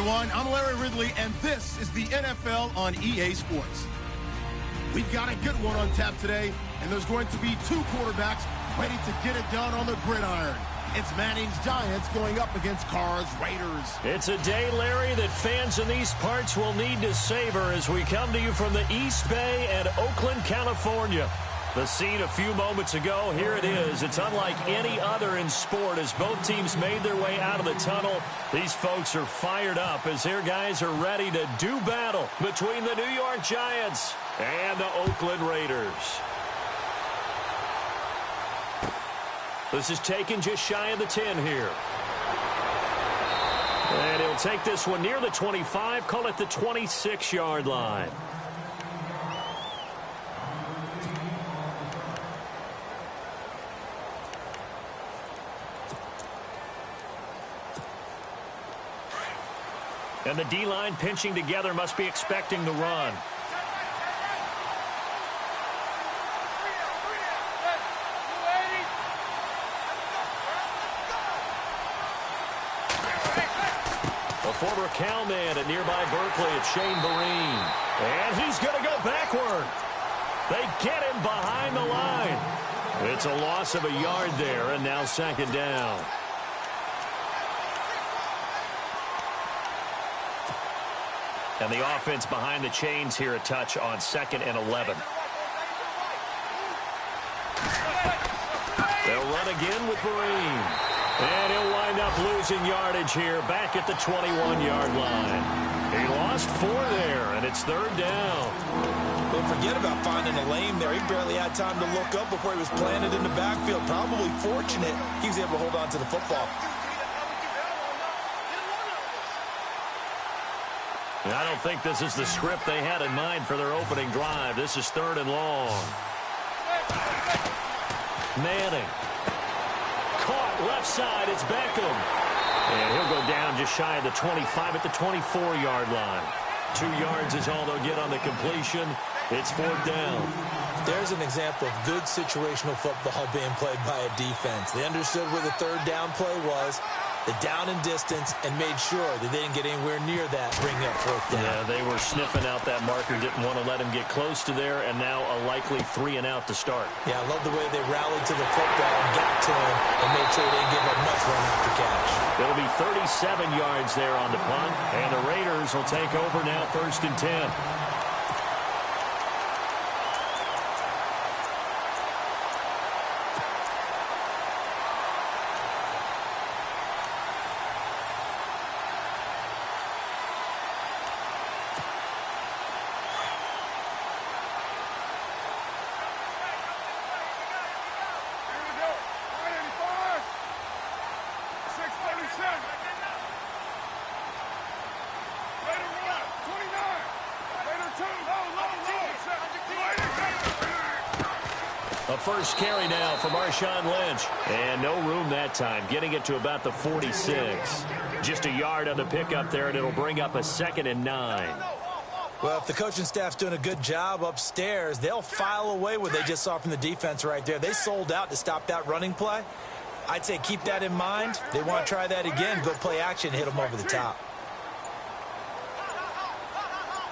everyone. I'm Larry Ridley, and this is the NFL on EA Sports. We've got a good one on tap today, and there's going to be two quarterbacks ready to get it done on the gridiron. It's Manning's Giants going up against Carr's Raiders. It's a day, Larry, that fans in these parts will need to savor as we come to you from the East Bay and Oakland, California. The scene a few moments ago, here it is. It's unlike any other in sport as both teams made their way out of the tunnel. These folks are fired up as their guys are ready to do battle between the New York Giants and the Oakland Raiders. This is taken just shy of the 10 here. And he'll take this one near the 25, call it the 26-yard line. And the D-line pinching together must be expecting the run. A former cowman at nearby Berkeley, it's Shane Vereen. And he's going to go backward. They get him behind the line. It's a loss of a yard there, and now second down. And the offense behind the chains here a touch on 2nd and 11. They'll run again with Vereen. And he'll wind up losing yardage here back at the 21-yard line. He lost 4 there, and it's 3rd down. Well, forget about finding a lane there. He barely had time to look up before he was planted in the backfield. Probably fortunate he was able to hold on to the football. I don't think this is the script they had in mind for their opening drive. This is 3rd and long. Manning. Caught left side. It's Beckham. And he'll go down just shy of the 25 at the 24-yard line. 2 yards is all they'll get on the completion. It's 4th down. There's an example of good situational football being played by a defense. They understood where the 3rd down play was, the down and distance, and made sure that they didn't get anywhere near that, bringing up 4th down. Yeah, they were sniffing out that marker, didn't want to let him get close to there, and now a likely 3 and out to start. Yeah, I love the way they rallied to the football and got to him and made sure they didn't give up much run after catch. It'll be 37 yards there on the punt, and the Raiders will take over now 1st and 10. A first carry now for Marshawn Lynch. And no room that time, getting it to about the 46. Just a yard on the pickup there, and it'll bring up a 2nd and 9. Well, if the coaching staff's doing a good job upstairs, they'll file away what they just saw from the defense right there. They sold out to stop that running play. I'd say keep that in mind. They want to try that again, go play action, hit them over the top.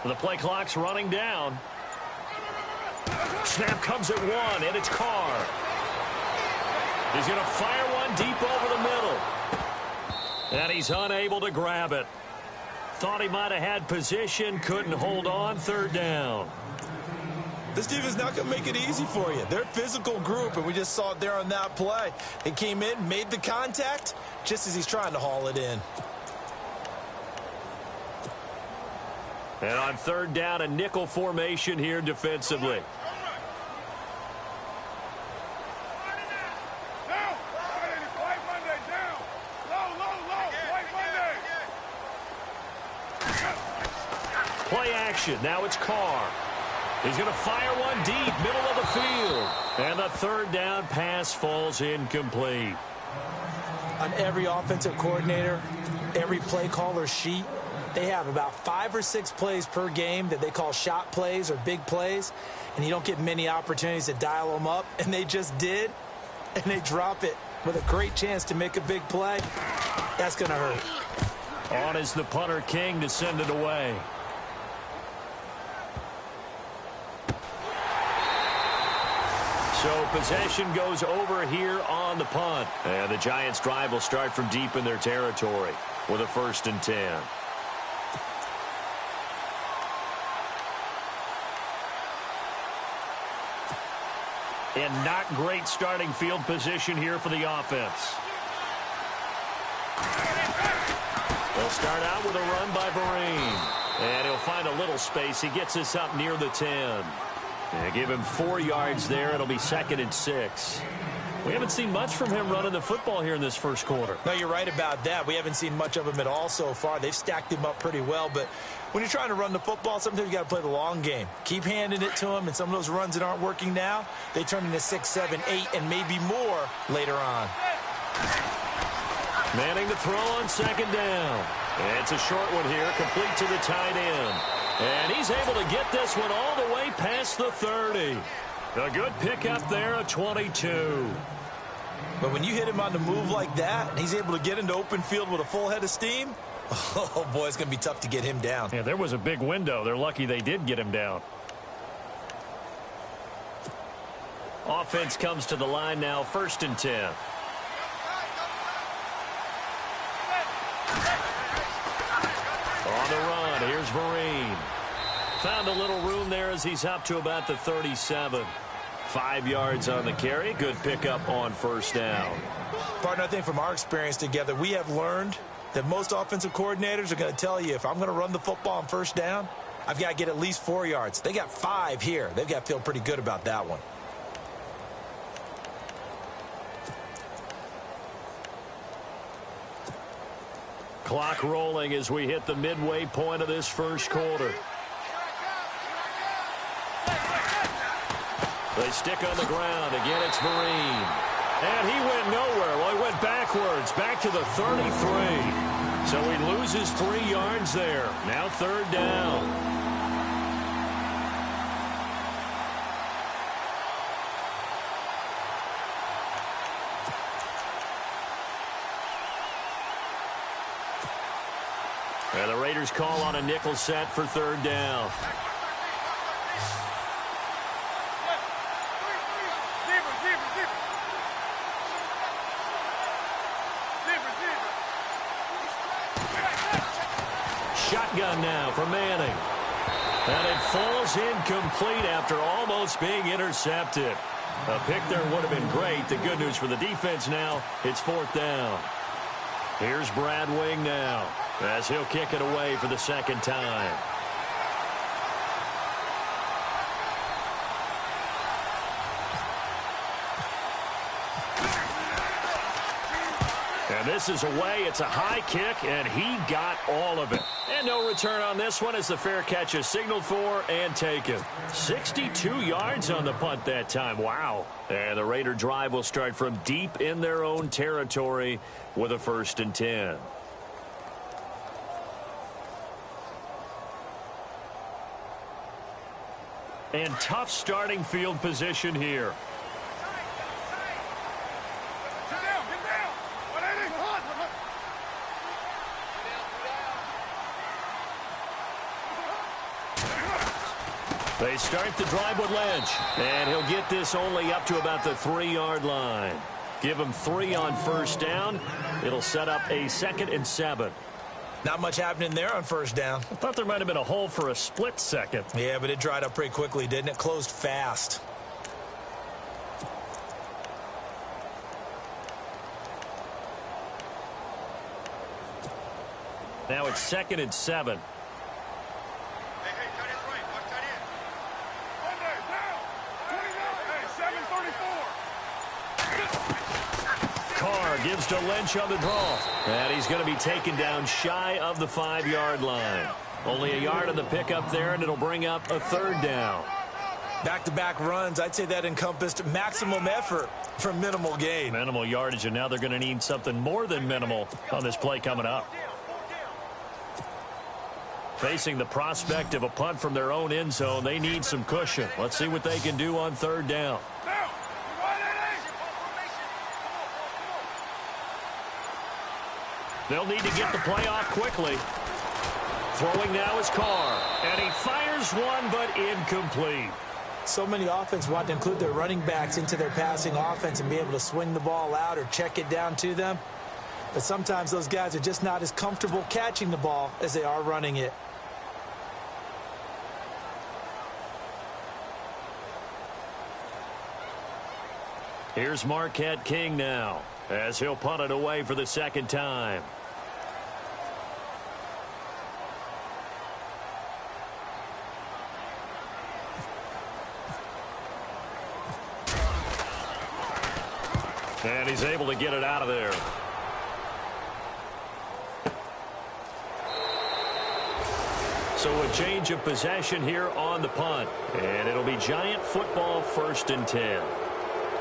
The play clock's running down. Snap comes at 1, and it's Carr. He's going to fire one deep over the middle. And he's unable to grab it. Thought he might have had position, couldn't hold on, 3rd down. This defense not going to make it easy for you. They're a physical group, and we just saw it there on that play. They came in, made the contact, just as he's trying to haul it in. And on 3rd down, a nickel formation here defensively. Play action. Now it's Carr. He's going to fire one deep, middle of the field. And the 3rd down pass falls incomplete. On every offensive coordinator, every play caller sheet, they have about 5 or 6 plays per game that they call shot plays or big plays, and you don't get many opportunities to dial them up, and they just did, and they drop it with a great chance to make a big play. That's going to hurt. On is the punter King to send it away. So possession goes over here on the punt. And the Giants' drive will start from deep in their territory with a 1st and 10. And not great starting field position here for the offense. They'll start out with a run by Vereen. And he'll find a little space. He gets this up near the 10. And give him 4 yards there. It'll be 2nd and 6. We haven't seen much from him running the football here in this first quarter. No, you're right about that. We haven't seen much of him at all so far. They've stacked him up pretty well. But when you're trying to run the football, sometimes you got to play the long game. Keep handing it to him, and some of those runs that aren't working now, they turn into 6, 7, 8, and maybe more later on. Manning to throw on 2nd down. And it's a short one here, complete to the tight end. And he's able to get this one all the way past the 30. A good pickup there, a 22. But when you hit him on the move like that, and he's able to get into open field with a full head of steam, oh, boy, it's going to be tough to get him down. Yeah, there was a big window. They're lucky they did get him down. Offense comes to the line now, 1st and 10. On the run, here's Vereen. Found a little room there as he's up to about the 37. 5 yards on the carry. Good pickup on 1st down. Partner, I think from our experience together, we have learned that most offensive coordinators are going to tell you, if I'm going to run the football on 1st down, I've got to get at least 4 yards. They got 5 here. They've got to feel pretty good about that one. Clock rolling as we hit the midway point of this first quarter. They stick on the ground. Again, it's Vereen. And he went nowhere. Well, he went backwards, back to the 33. So he loses 3 yards there. Now 3rd down. And the Raiders call on a nickel set for 3rd down. Shotgun now for Manning. And it falls incomplete after almost being intercepted. A pick there would have been great. The good news for the defense now, it's 4th down. Here's Brad Wing now as he'll kick it away for the 2nd time. And this is away. It's a high kick, and he got all of it. And no return on this one as the fair catch is signaled for and taken. 62 yards on the punt that time. Wow. And the Raider drive will start from deep in their own territory with a 1st and 10. And tough starting field position here. They start the drive with Lynch, and he'll get this only up to about the 3-yard line. Give him 3 on 1st down. It'll set up a 2nd and 7. Not much happening there on 1st down. I thought there might have been a hole for a split second. Yeah, but it dried up pretty quickly, didn't it? Closed fast. Now it's 2nd and 7. Gives to Lynch on the draw. And he's going to be taken down shy of the 5-yard line. Only a yard on the pickup there, and it'll bring up a 3rd down. Back-to-back runs, I'd say that encompassed maximum effort for minimal gain. Minimal yardage, and now they're going to need something more than minimal on this play coming up. Facing the prospect of a punt from their own end zone, they need some cushion. Let's see what they can do on 3rd down. They'll need to get the play off quickly. Throwing now is Carr, and he fires one, but incomplete. So many offenses want to include their running backs into their passing offense and be able to swing the ball out or check it down to them. But sometimes those guys are just not as comfortable catching the ball as they are running it. Here's Marquette King now, as he'll punt it away for the second time. And he's able to get it out of there. So a change of possession here on the punt. And it'll be Giant football, 1st and 10.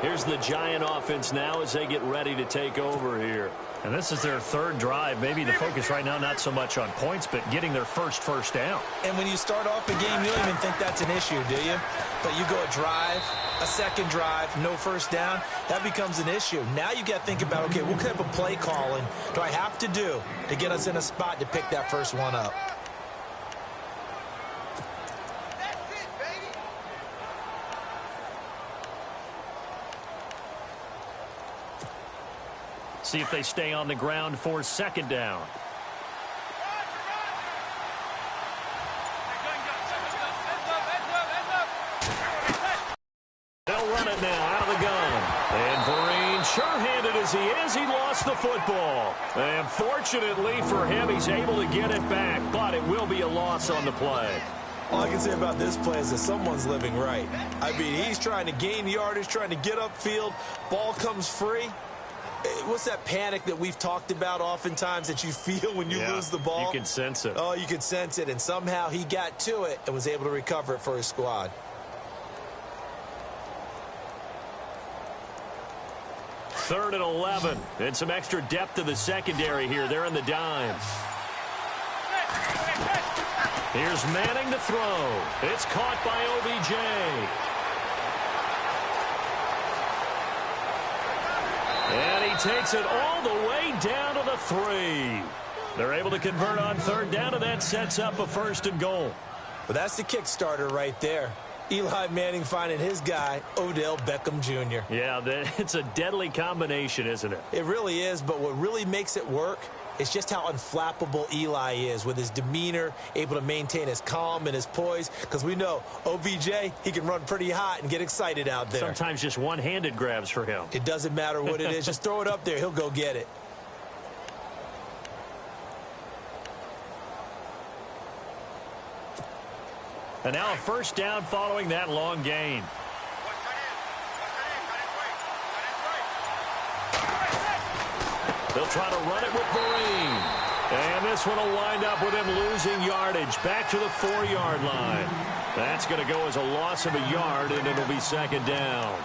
Here's the Giant offense now as they get ready to take over here. And this is their 3rd drive. Maybe the focus right now not so much on points, but getting their first down. And when you start off a game, you don't even think that's an issue, do you? But you go a drive, a second drive, no first down, that becomes an issue. Now you got to think about, okay, what type of play calling do I have to do to get us in a spot to pick that first one up? See if they stay on the ground for 2nd down. They'll run it now out of the gun. And Vereen, sure-handed as he is, he lost the football. And fortunately for him, he's able to get it back, but it will be a loss on the play. All I can say about this play is that someone's living right. I mean, he's trying to gain yardage, trying to get upfield. Ball comes free. What's that panic that we've talked about oftentimes that you feel when you lose the ball? You can sense it. Oh, you can sense it. And somehow he got to it and was able to recover it for his squad. Third and 11. And some extra depth to the secondary here. They're in the dime. Here's Manning to throw. It's caught by OBJ. And he takes it all the way down to the 3. They're able to convert on 3rd down, and that sets up a 1st and goal. But that's the kick starter right there. Eli Manning finding his guy, Odell Beckham Jr. Yeah, it's a deadly combination, isn't it? It really is, but what really makes it work is just how unflappable Eli is with his demeanor, able to maintain his calm and his poise, because we know OBJ, he can run pretty hot and get excited out there. Sometimes just one-handed grabs for him. It doesn't matter what it is. Just throw it up there. He'll go get it. And now a 1st down following that long gain. They'll try to run it with Vereen. And this one will wind up with him losing yardage back to the 4-yard line. That's going to go as a loss of a yard, and it'll be 2nd down.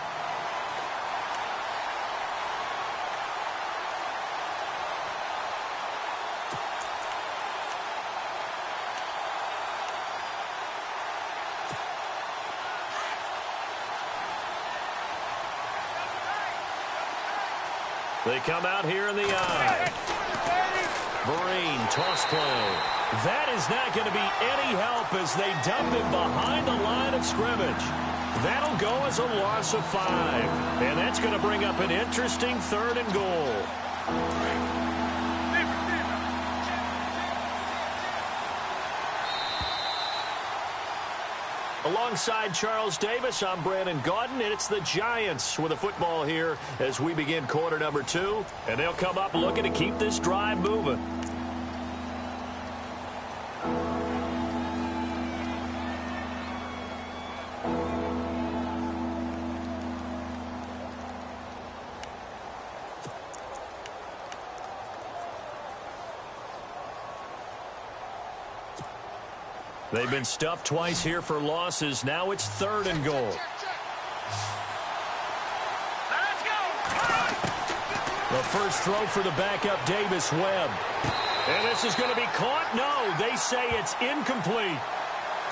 They come out here in the eye. Vereen, toss play. That is not going to be any help as they dump him behind the line of scrimmage. That'll go as a loss of 5. And that's going to bring up an interesting 3rd and goal. Alongside Charles Davis, I'm Brandon Gaudin, and it's the Giants with a football here as we begin quarter number 2. And they'll come up looking to keep this drive moving. They've been stuffed twice here for losses. Now it's 3rd and goal. The first throw for the backup, Davis Webb. And this is going to be caught. No, they say it's incomplete.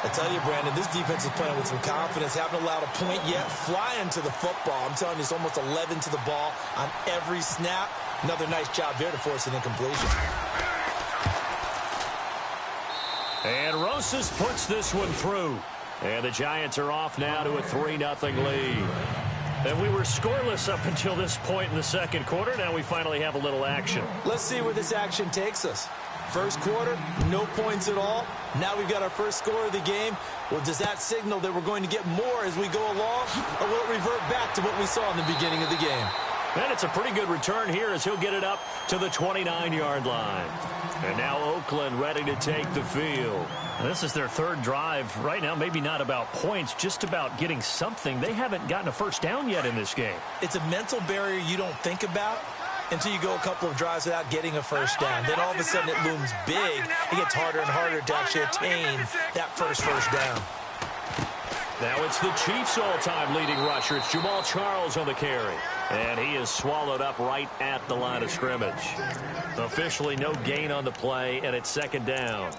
I tell you, Brandon, this defense is playing with some confidence. Haven't allowed a point yet. Flying to the football. I'm telling you, it's almost 11 to the ball on every snap. Another nice job there to force an incompletion. And Rosas puts this one through. And the Giants are off now to a 3-0 lead. And we were scoreless up until this point in the second quarter. Now we finally have a little action. Let's see where this action takes us. First quarter, no points at all. Now we've got our first score of the game. Well, does that signal that we're going to get more as we go along? Or will it revert back to what we saw in the beginning of the game? And it's a pretty good return here as he'll get it up to the 29-yard line. And now Oakland ready to take the field. This is their third drive. Right now, maybe not about points, just about getting something. They haven't gotten a first down yet in this game. It's a mental barrier you don't think about until you go a couple of drives without getting a first down. Then all of a sudden it looms big. It gets harder and harder to actually attain that first down. Now it's the Chiefs' all-time leading rusher. It's Jamal Charles on the carry. And he is swallowed up right at the line of scrimmage. Officially no gain on the play, and it's second down.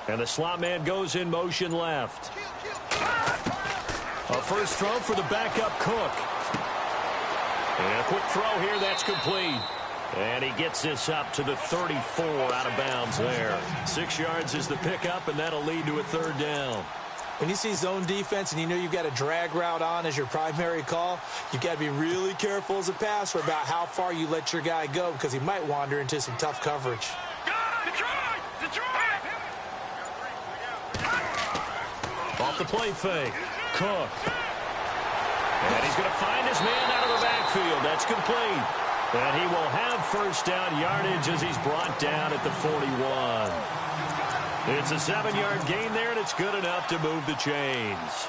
And the slot man goes in motion left. A first throw for the backup Cook. And a quick throw here, that's complete. And he gets this up to the 34 out of bounds there. 6 yards is the pickup, and that'll lead to a third down. When you see zone defense and you know you've got a drag route on as your primary call, you've got to be really careful as a passer about how far you let your guy go because he might wander into some tough coverage. Off the play fake. Cook. And he's going to find his man out of the backfield. That's complete. And he will have first down yardage as he's brought down at the 41. It's a 7-yard gain there, and it's good enough to move the chains.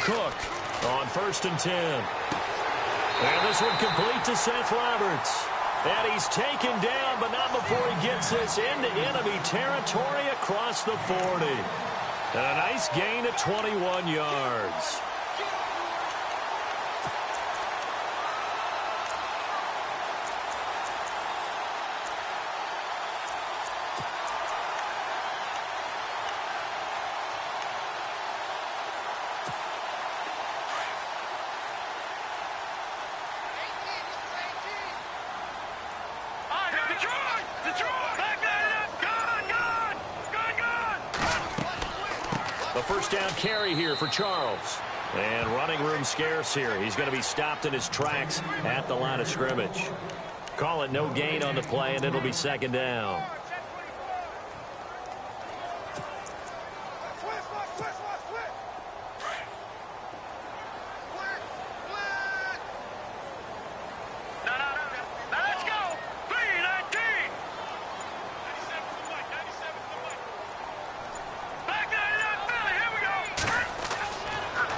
Cook on 1st and 10. And this one complete to Seth Roberts. And he's taken down, but not before he gets this into enemy territory across the 40. And a nice gain of 21 yards. A first down carry here for Charles. And running room scarce here. He's going to be stopped in his tracks at the line of scrimmage. Call it no gain on the play, and it'll be second down.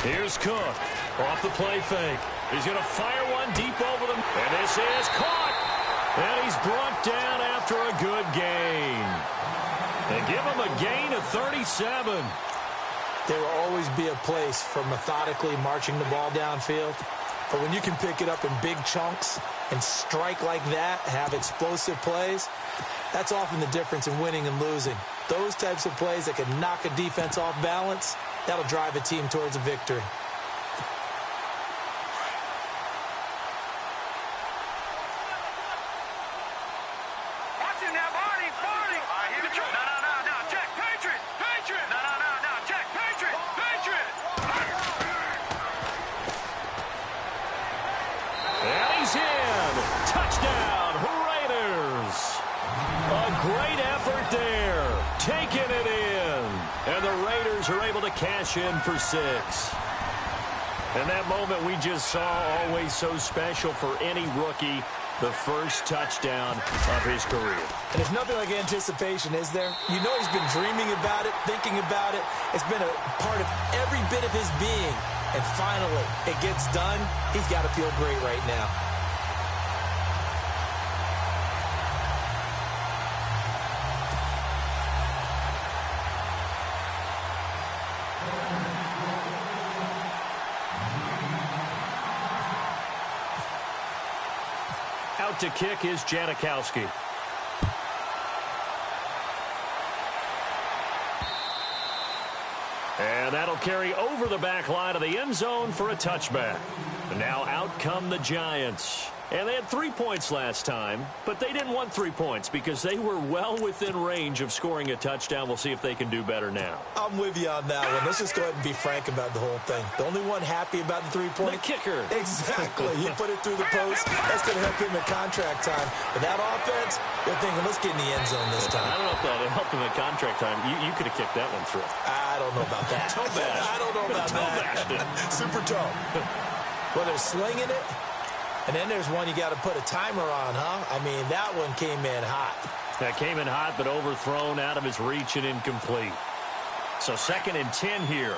Here's Cook off the play fake. He's going to fire one deep over them. And this is caught. And he's brought down after a good gain. And give him a gain of 37. There will always be a place for methodically marching the ball downfield. But when you can pick it up in big chunks and strike like that, have explosive plays, that's often the difference in winning and losing. Those types of plays that can knock a defense off balance, that'll drive a team towards a victory. And he's in. Touchdown, Raiders. A great effort there. Taking it in. And the Raiders are able to cash in for 6. And that moment we just saw, always so special for any rookie. the first touchdown of his career. And there's nothing like anticipation, is there? You know he's been dreaming about it, thinking about it. It's been a part of every bit of his being. And finally, it gets done. He's got to feel great right now. Out to kick is Janikowski. And that'll carry over the back line of the end zone for a touchback. And now out come the Giants. And they had 3 points last time, but they didn't want 3 points because they were well within range of scoring a touchdown. We'll see if they can do better now. I'm with you on that one. Let's just go ahead and be frank about the whole thing. The only one happy about the 3-point. The kicker. Exactly. He put it through the post. That's going to help him at contract time. But that offense, they're thinking, let's get in the end zone this time. I don't know if that helped him at contract time. You could have kicked that one through. I don't know about that. Toe bash. I don't know about that. Super toe. Well, they're slinging it. And then there's one you got to put a timer on, huh? I mean, that one came in hot. That came in hot, but overthrown, out of his reach, and incomplete. So 2nd and 10 here.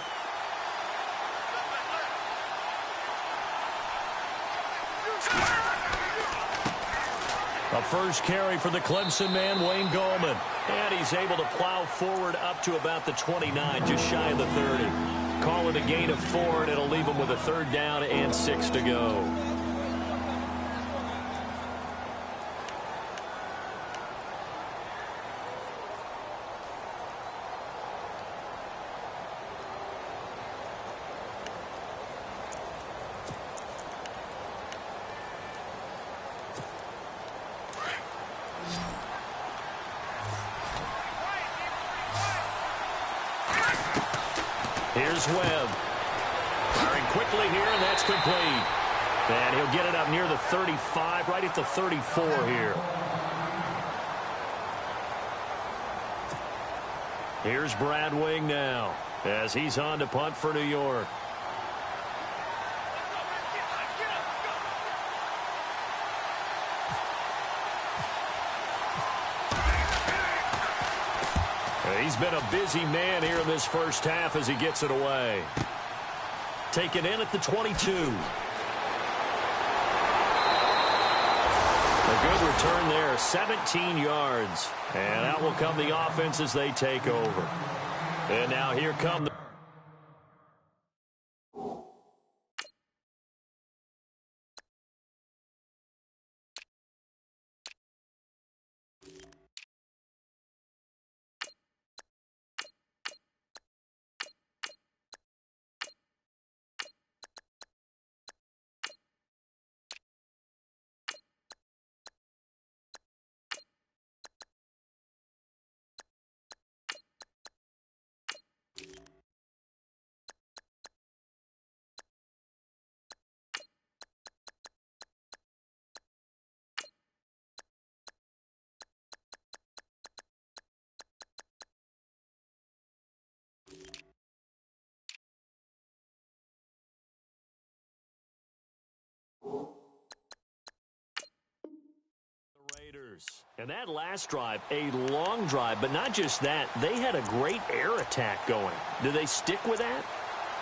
A first carry for the Clemson man, Wayne Gallman. And he's able to plow forward up to about the 29, just shy of the 30. Call it a gain of 4, and it'll leave him with a 3rd down and 6 to go. Here's Webb. Firing quickly here, and that's complete. And he'll get it up near the 35, right at the 34 here. Here's Brad Wing now, as he's on to punt for New York. He's been a busy man here in this first half as he gets it away. Taken in at the 22. A good return there, 17 yards. And out will come the offense as they take over. And now here come the... And that last drive, a long drive, but not just that. They had a great air attack going. Do they stick with that?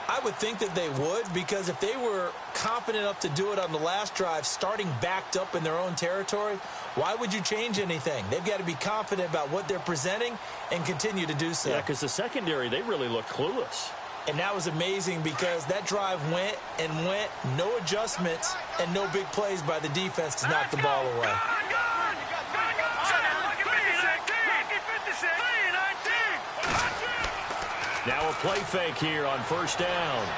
I would think that they would, because if they were confident enough to do it on the last drive, starting backed up in their own territory, why would you change anything? They've got to be confident about what they're presenting and continue to do so. Yeah, because the secondary, they really looked clueless. And that was amazing because that drive went and went, no adjustments, and no big plays by the defense to knock the ball away. Now a play fake here on first down.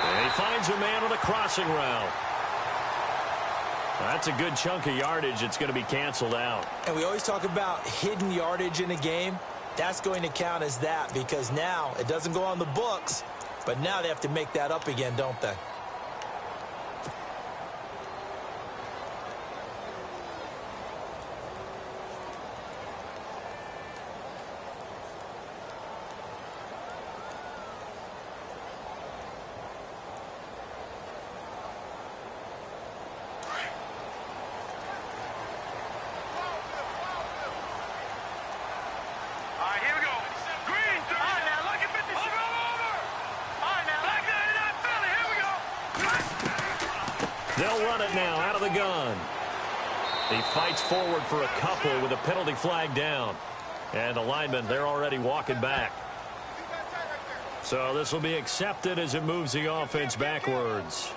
And he finds a man on a crossing route. That's a good chunk of yardage. It's going to be canceled out. And we always talk about hidden yardage in a game. That's going to count as that because now it doesn't go on the books, but now they have to make that up again, don't they? They'll run it now out of the gun. He fights forward for a couple with a penalty flag down. And the linemen, they're already walking back. So this will be accepted as it moves the offense backwards.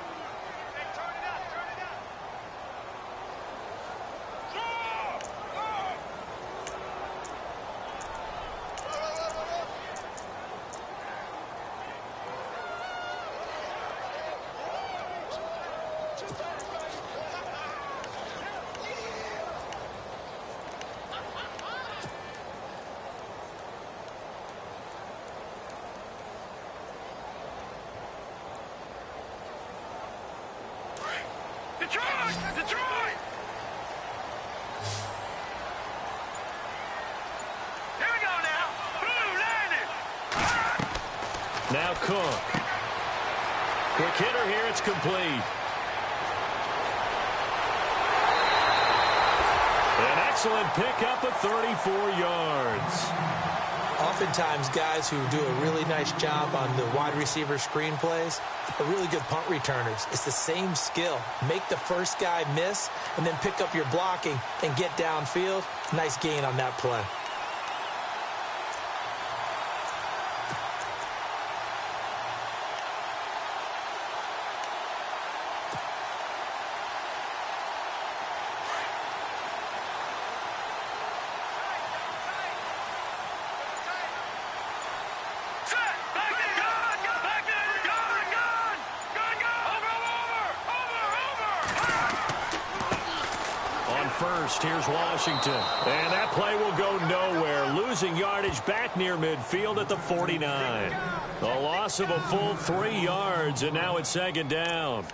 Detroit! Here we go now. Blue landed. Now Cook. Quick hitter here. It's complete. An excellent pickup of 34 yards. Oftentimes, guys who do a really nice job on the wide receiver screen plays are really good punt returners. It's the same skill. Make the first guy miss and then pick up your blocking and get downfield. Nice gain on that play. First, here's Washington. And that play will go nowhere. Losing yardage back near midfield at the 49. The loss of a full 3 yards, and now it's second down.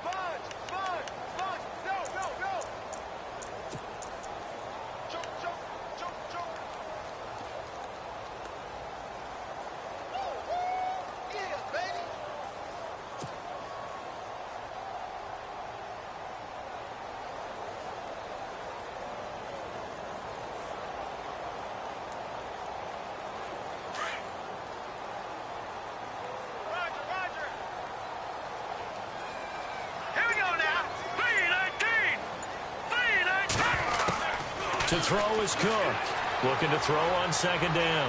To throw is Cook. Looking to throw on second down.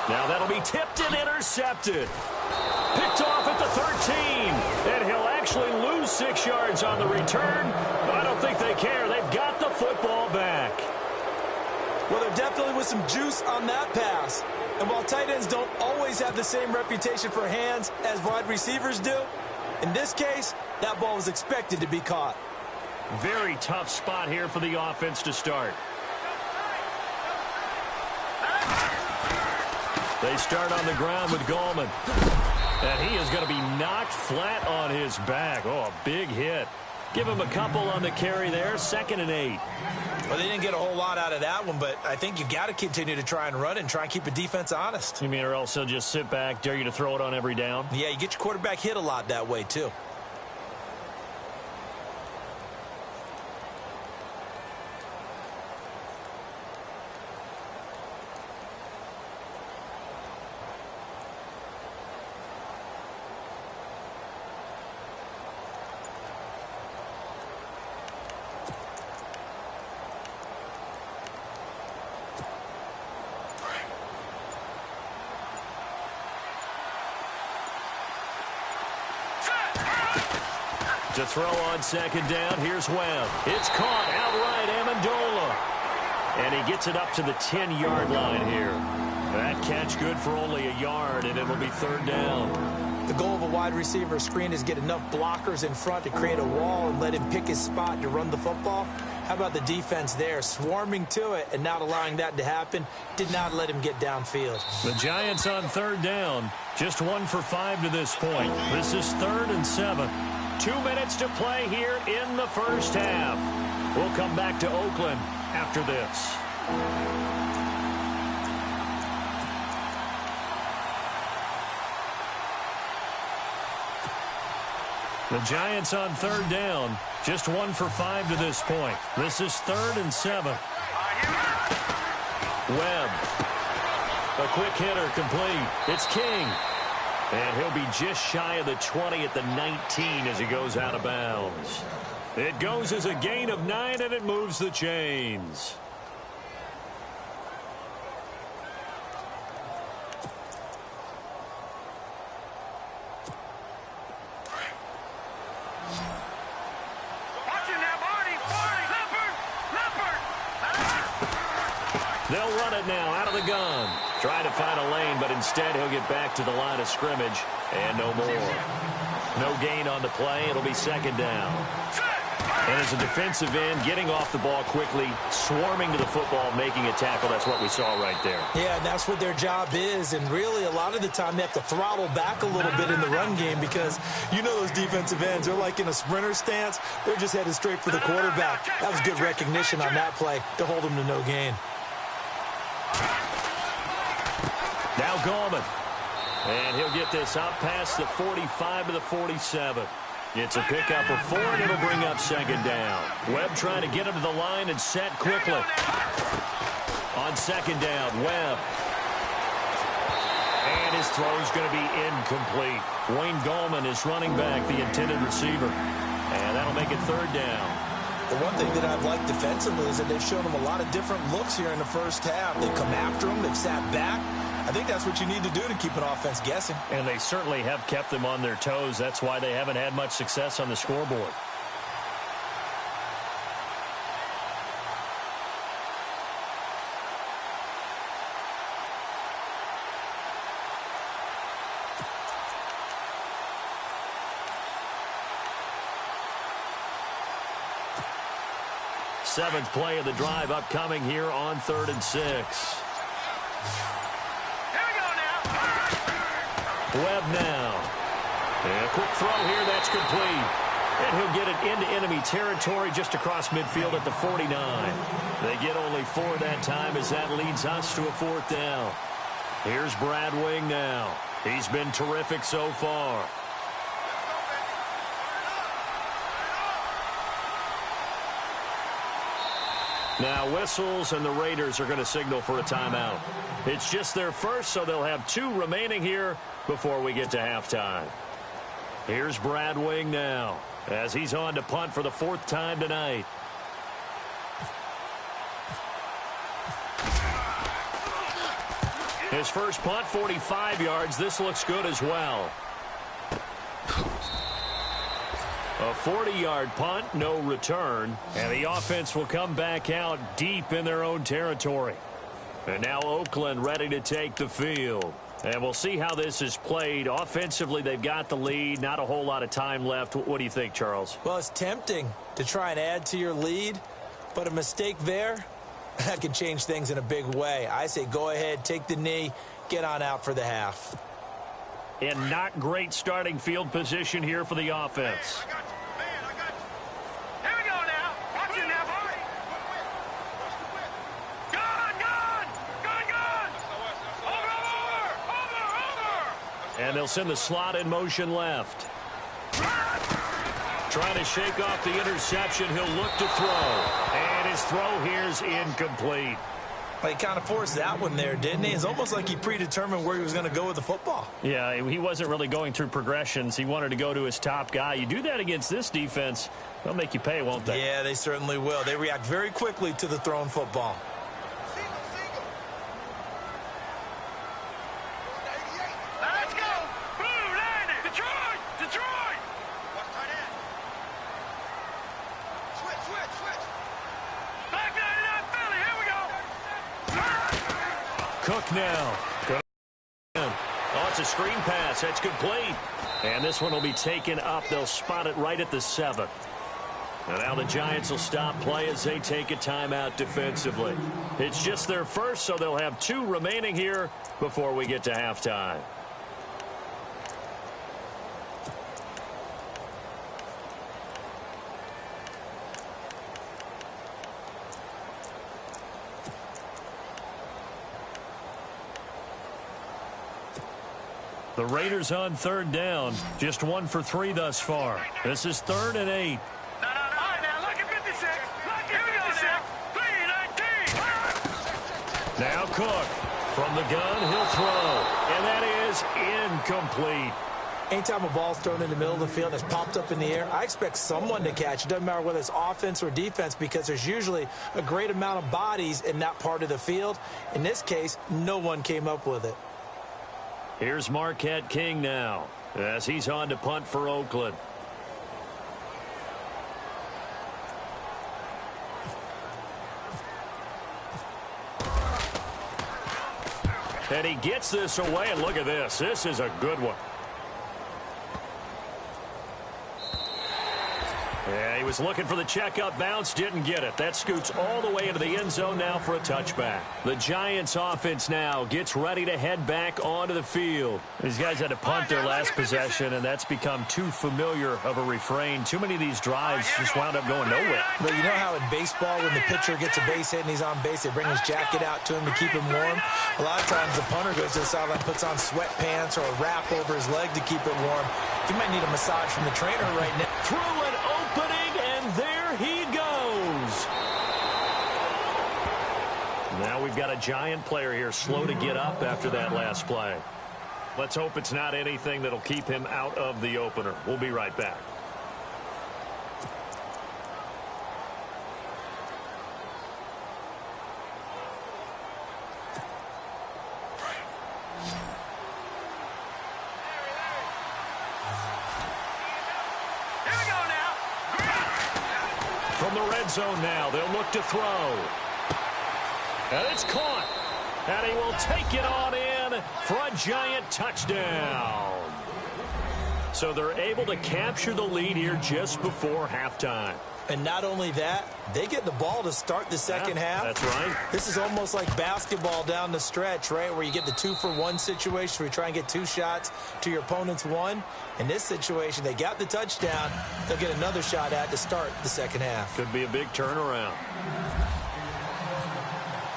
Now that'll be tipped and intercepted. Picked off at the 13. And he'll actually lose 6 yards on the return. But I don't think they care. They've got the football back. Well, there definitely was some juice on that pass. And while tight ends don't always have the same reputation for hands as wide receivers do, in this case, that ball was expected to be caught. Very tough spot here for the offense to start. They start on the ground with Gallman. And he is going to be knocked flat on his back. Oh, a big hit. Give him a couple on the carry there. 2nd and 8. Well, they didn't get a whole lot out of that one, but I think you've got to continue to try and run and try and keep the defense honest. You mean or else they'll just sit back, dare you to throw it on every down? Yeah, you get your quarterback hit a lot that way, too. To throw on second down, here's Webb. It's caught outright, Amendola. And he gets it up to the 10-yard line here. That catch good for only a yard, and it'll be 3rd down. The goal of a wide receiver screen is get enough blockers in front to create a wall and let him pick his spot to run the football. How about the defense there, swarming to it and not allowing that to happen? Did not let him get downfield. The Giants on 3rd down. Just 1 for 5 to this point. This is 3rd and 7. 2 minutes to play here in the first half. We'll come back to Oakland after this. The Giants on 3rd down. Just 1 for 5 to this point. This is 3rd and 7. Webb. A quick hitter complete. It's King. And he'll be just shy of the 20 at the 19 as he goes out of bounds. It goes as a gain of 9, and it moves the chains. They'll run it now out of the gun. Trying to find a lane, but instead he'll get back to the line of scrimmage. And no more. No gain on the play. It'll be second down. And as a defensive end, getting off the ball quickly, swarming to the football, making a tackle. That's what we saw right there. Yeah, and that's what their job is. And really, a lot of the time, they have to throttle back a little bit in the run game because you know those defensive ends, they're like in a sprinter stance. They're just headed straight for the quarterback. That was good recognition on that play to hold him to no gain. Now Gallman. And he'll get this out past the 45 to the 47. It's a pickup of 4, and it'll bring up second down. Webb trying to get him to the line and set quickly. On second down, Webb. And his throw's going to be incomplete. Wayne Gallman is running back, the intended receiver. And that'll make it third down. The one thing that I've liked defensively is that they've shown them a lot of different looks here in the first half. They've come after them. They've sat back. I think that's what you need to do to keep an offense guessing. And they certainly have kept them on their toes. That's why they haven't had much success on the scoreboard. Seventh play of the drive upcoming here on 3rd and 6. Webb now. And a quick throw here, that's complete. And he'll get it into enemy territory just across midfield at the 49. They get only 4 that time as that leads us to a 4th down. Here's Brad Wing now. He's been terrific so far. Now whistles, and the Raiders are going to signal for a timeout. It's just their first, so they'll have 2 remaining here before we get to halftime. Here's Brad Wing now as he's on to punt for the 4th time tonight. His first punt, 45 yards. This looks good as well. A 40-yard punt, no return, and the offense will come back out deep in their own territory. And now Oakland ready to take the field. And we'll see how this is played. Offensively, they've got the lead. Not a whole lot of time left. What do you think, Charles? Well, it's tempting to try and add to your lead, but a mistake there, that can change things in a big way. I say go ahead, take the knee, get on out for the half. And not great starting field position here for the offense. And they'll send the slot in motion left. Trying to shake off the interception. He'll look to throw. And his throw here is incomplete. Well, he kind of forced that one there, didn't he? It's almost like he predetermined where he was going to go with the football. Yeah, he wasn't really going through progressions. He wanted to go to his top guy. You do that against this defense, they'll make you pay, won't they? Yeah, they certainly will. They react very quickly to the thrown football. Cook now. Oh, it's a screen pass. That's complete. And this one will be taken up. They'll spot it right at the 7. And now the Giants will stop play as they take a timeout defensively. It's just their first, so they'll have 2 remaining here before we get to halftime. The Raiders on 3rd down. Just 1 for 3 thus far. This is 3rd and 8. Now look at 56. Look at 56. 319. Now Cook From the gun, he'll throw. And that is incomplete. Anytime a ball's thrown in the middle of the field and it's popped up in the air, I expect someone to catch. It doesn't matter whether it's offense or defense because there's usually a great amount of bodies in that part of the field. In this case, no one came up with it. Here's Marquette King now as he's on to punt for Oakland. And he gets this away, and look at this. This is a good one. Yeah, he was looking for the checkup bounce, didn't get it. That scoots all the way into the end zone now for a touchback. The Giants offense now gets ready to head back onto the field. These guys had to punt their last possession, and that's become too familiar of a refrain. Too many of these drives just wound up going nowhere. But you know how in baseball, when the pitcher gets a base hit and he's on base, they bring his jacket out to him to keep him warm? A lot of times the punter goes to the sideline, puts on sweatpants or a wrap over his leg to keep it warm. He might need a massage from the trainer right now. Through an opening, and there he goes. Now we've got a Giant player here slow to get up after that last play. Let's hope it's not anything that'll keep him out of the opener. We'll be right back. From the red zone now, they'll look to throw. And it's caught. And he will take it on in for a Giant touchdown. So they're able to capture the lead here just before halftime. And not only that, they get the ball to start the second half. That's right. This is almost like basketball down the stretch, right, where you get the 2-for-1 situation where you try and get 2 shots to your opponent's 1. In this situation, they got the touchdown. They'll get another shot at to start the second half. Could be a big turnaround.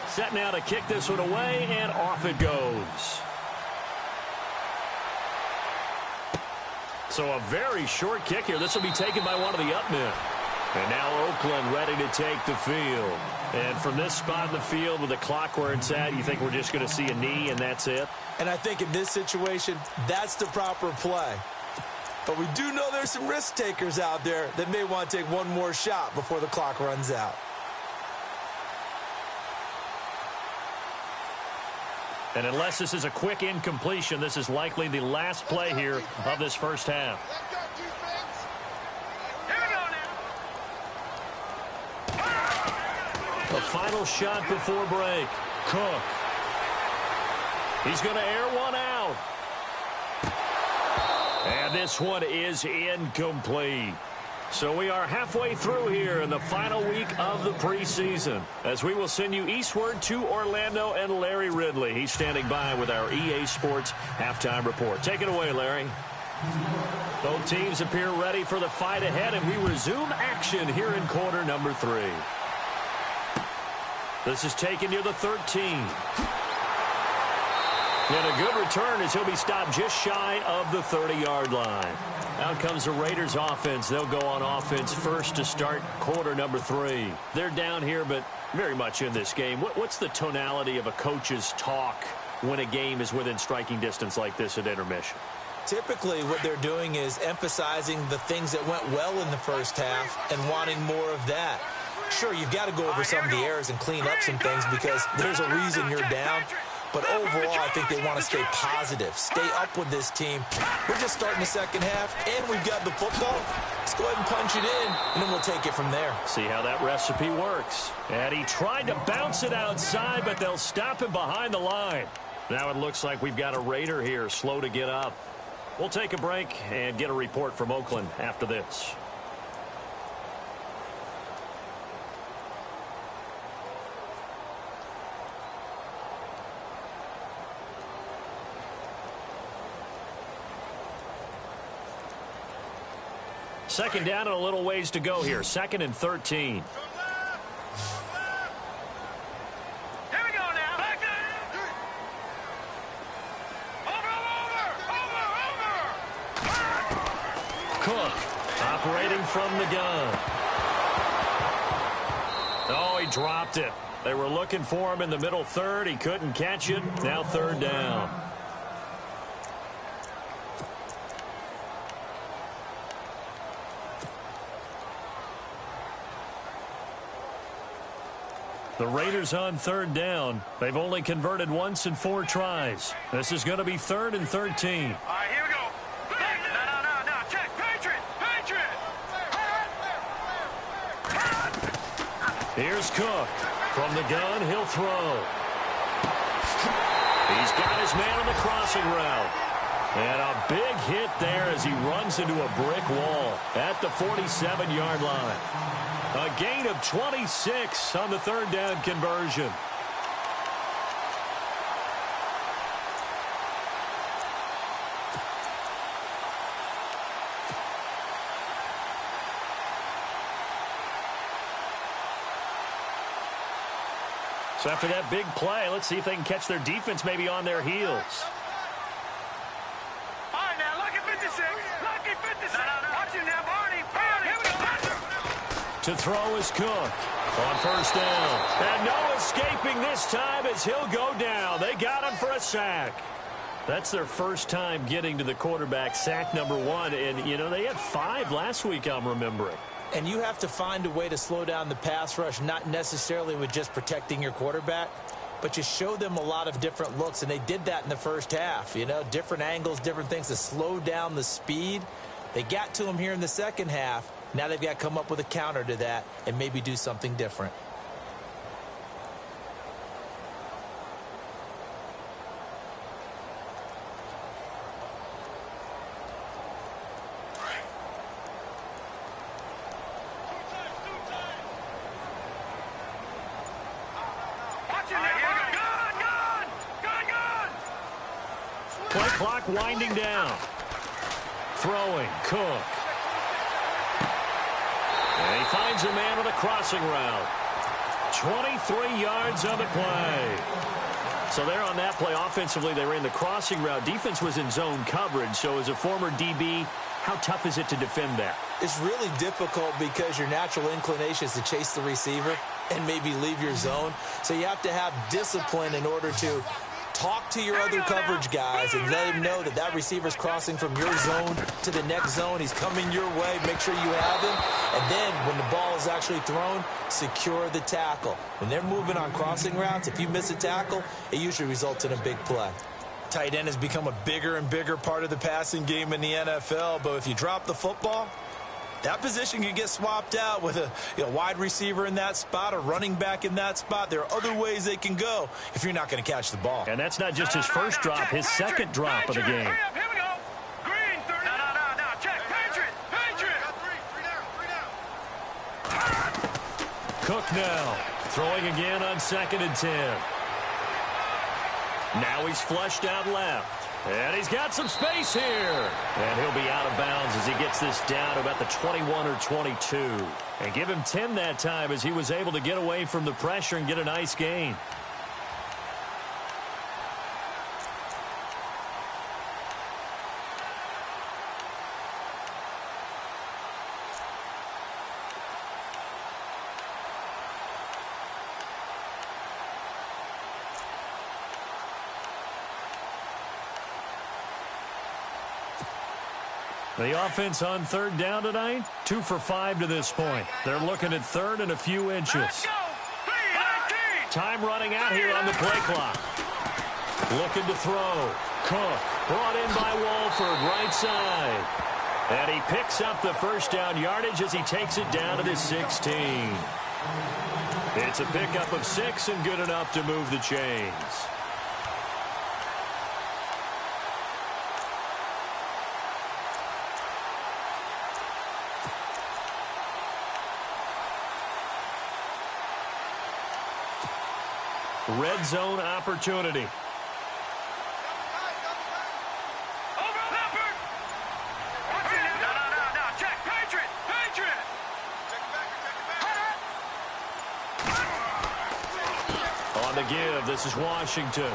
Set now to kick this one away, and off it goes. So a very short kick here. This will be taken by one of the up men. And now Oakland ready to take the field. And from this spot in the field with the clock where it's at, you think we're just going to see a knee and that's it? And I think in this situation, that's the proper play. But we do know there's some risk takers out there that may want to take one more shot before the clock runs out. And unless this is a quick incompletion, this is likely the last play here of this first half. The final shot before break. Cook. He's going to air one out. And this one is incomplete. So we are halfway through here in the final week of the preseason, as we will send you eastward to Orlando and Larry Ridley. He's standing by with our EA Sports halftime report. Take it away, Larry. Both teams appear ready for the fight ahead, and we resume action here in quarter number 3. This is taken near the 13. And a good return as he'll be stopped just shy of the 30-yard line. Out comes the Raiders offense. They'll go on offense first to start quarter number 3. They're down here, but very much in this game. What's the tonality of a coach's talk when a game is within striking distance like this at intermission? Typically, what they're doing is emphasizing the things that went well in the first half and wanting more of that. Sure, you've got to go over some of the errors and clean up some things because there's a reason you're down. But overall, I think they want to stay positive, stay up with this team. We're just starting the second half, and we've got the football. Let's go ahead and punch it in, and then we'll take it from there. See how that recipe works. And he tried to bounce it outside, but they'll stop him behind the line. Now it looks like we've got a Raider here, slow to get up. We'll take a break and get a report from Oakland after this. Second down and a little ways to go here. 2nd and 13. Here we go now. Back there. Over. Cook operating from the gun. Oh, he dropped it. They were looking for him in the middle third. He couldn't catch it. Now third down. The Raiders on third down. They've only converted once in 4 tries. This is going to be 3rd and 13. All right, here we go. No. Check. Patriot. Here's Cook. From the gun, he'll throw. He's got his man on the crossing route. And a big hit there as he runs into a brick wall at the 47-yard line. A gain of 26 on the third down conversion. So after that big play, let's see if they can catch their defense maybe on their heels. All right, now, lucky 56. Lucky 56. Watch him now, Barney. Here we go. To throw is Cook on first down. And no escaping this time as he'll go down. They got him for a sack. That's their first time getting to the quarterback, sack number 1. And, you know, they had 5 last week, I'm remembering. And you have to find a way to slow down the pass rush, not necessarily with just protecting your quarterback, but you show them a lot of different looks, and they did that in the first half. You know, different angles, different things to slow down the speed. They got to him here in the second half. Now they've got to come up with a counter to that and maybe do something different. Play clock winding down. Throwing, Cook. And he finds a man on the crossing route. 23 yards on the play. So there on that play, offensively, they ran the crossing route. Defense was in zone coverage. So as a former DB, how tough is it to defend that? It's really difficult because your natural inclination is to chase the receiver and maybe leave your zone. So you have to have discipline in order to talk to your other coverage guys and let him know that that receiver's crossing from your zone to the next zone. He's coming your way. Make sure you have him. And then when the ball is actually thrown, secure the tackle. When they're moving on crossing routes, if you miss a tackle, it usually results in a big play. Tight end has become a bigger and bigger part of the passing game in the NFL. But if you drop the football, that position can get swapped out with a wide receiver in that spot, a running back in that spot. There are other ways they can go if you're not going to catch the ball. And that's not just his first drop, his second drop of the game. Here we go. Green, 30. No. Check. Patriot. Cook now throwing again on 2nd and 10. Now he's flushed out left. And he's got some space here. And he'll be out of bounds as he gets this down to about the 21 or 22. And give him 10 that time as he was able to get away from the pressure and get a nice gain. The offense on third down tonight, 2 for 5 to this point. They're looking at third and a few inches. Time running out here on the play clock. Looking to throw. Cook brought in by Walford, right side. And he picks up the first down yardage as he takes it down to the 16. It's a pickup of 6 and good enough to move the chains. Red zone opportunity. Check. Patriot. On the give, this is Washington.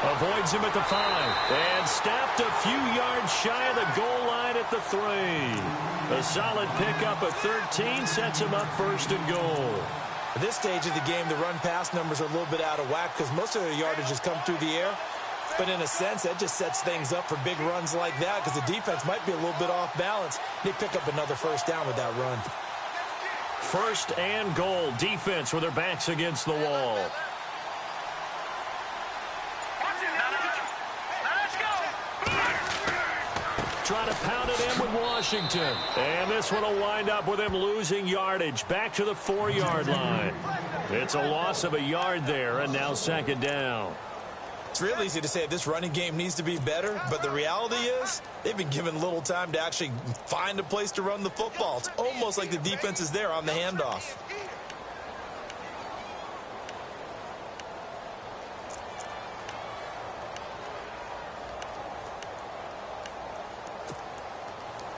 Avoids him at the 5. And stopped a few yards shy of the goal line at the 3. A solid pickup of 13 sets him up 1st and goal. At this stage of the game, the run-pass numbers are a little bit out of whack because most of their yardage has come through the air. But in a sense, that just sets things up for big runs like that because the defense might be a little bit off balance. They pick up another first down with that run. First and goal. Defense with their backs against the wall. Trying to pound it in with Washington. And this one will wind up with him losing yardage. Back to the 4-yard line. It's a loss of a yard there, and now second down. It's real easy to say this running game needs to be better, but the reality is they've been given little time to actually find a place to run the football. It's almost like the defense is there on the handoff.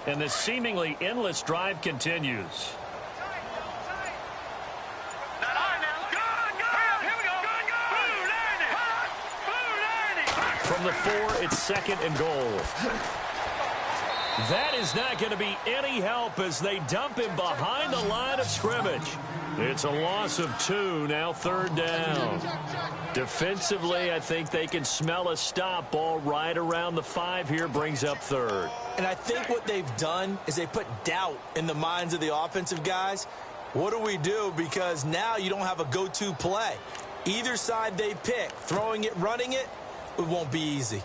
And this seemingly endless drive continues. From the 4, it's second and goal. That is not going to be any help as they dump him behind the line of scrimmage. It's a loss of 2, now third down. Defensively, I think they can smell a stop. Ball right around the 5 here, brings up third. And I think what they've done is they put doubt in the minds of the offensive guys. What do we do? Because now you don't have a go-to play. Either side they pick, throwing it, running it, it won't be easy.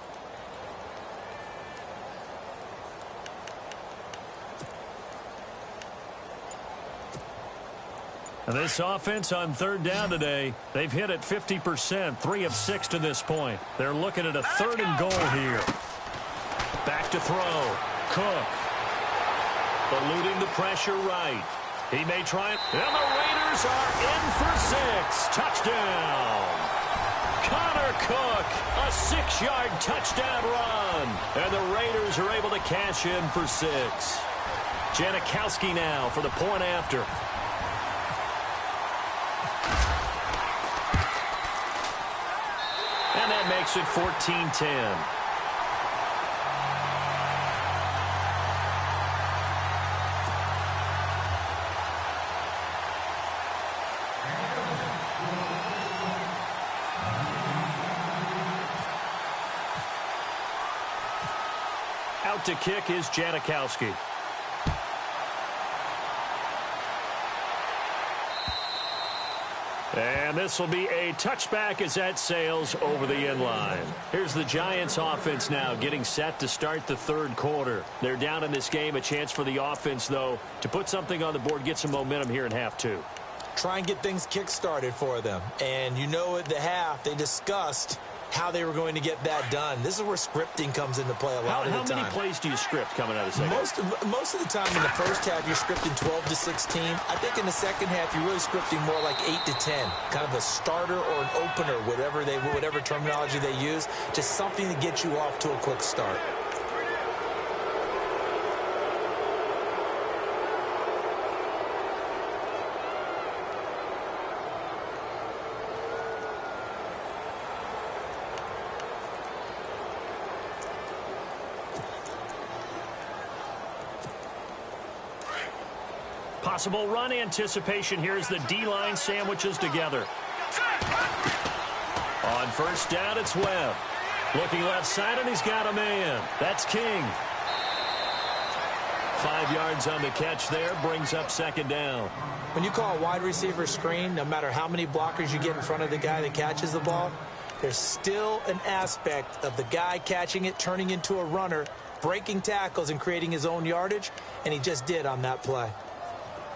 This offense on third down today, they've hit it 50%, 3 of 6 to this point. They're looking at a third and goal here. Back to throw. Cook. Eluding the pressure right. He may try it. And the Raiders are in for 6. Touchdown. Connor Cook, a 6-yard touchdown run. And the Raiders are able to cash in for 6. Janikowski now for the point after. And that makes it 14-10. Out to kick is Janikowski. And this will be a touchback as that sails over the end line. Here's the Giants offense now getting set to start the third quarter. They're down in this game. A chance for the offense, though, to put something on the board, get some momentum here in half 2. Try and get things kick-started for them. And you know at the half they discussed how they were going to get that done. This is where scripting comes into play a lot of the time. How many plays do you script coming out of the second? Most of the time in the first half, you're scripting 12 to 16. I think in the second half, you're really scripting more like 8 to 10. Kind of a starter or an opener, whatever terminology they use. Just something to get you off to a quick start. Possible run anticipation here as the D-line sandwiches together. On first down, it's Webb. Looking left side, and he's got a man. That's King. 5 yards on the catch there, brings up second down. When you call a wide receiver screen, no matter how many blockers you get in front of the guy that catches the ball, there's still an aspect of the guy catching it, turning into a runner, breaking tackles and creating his own yardage, and he just did on that play.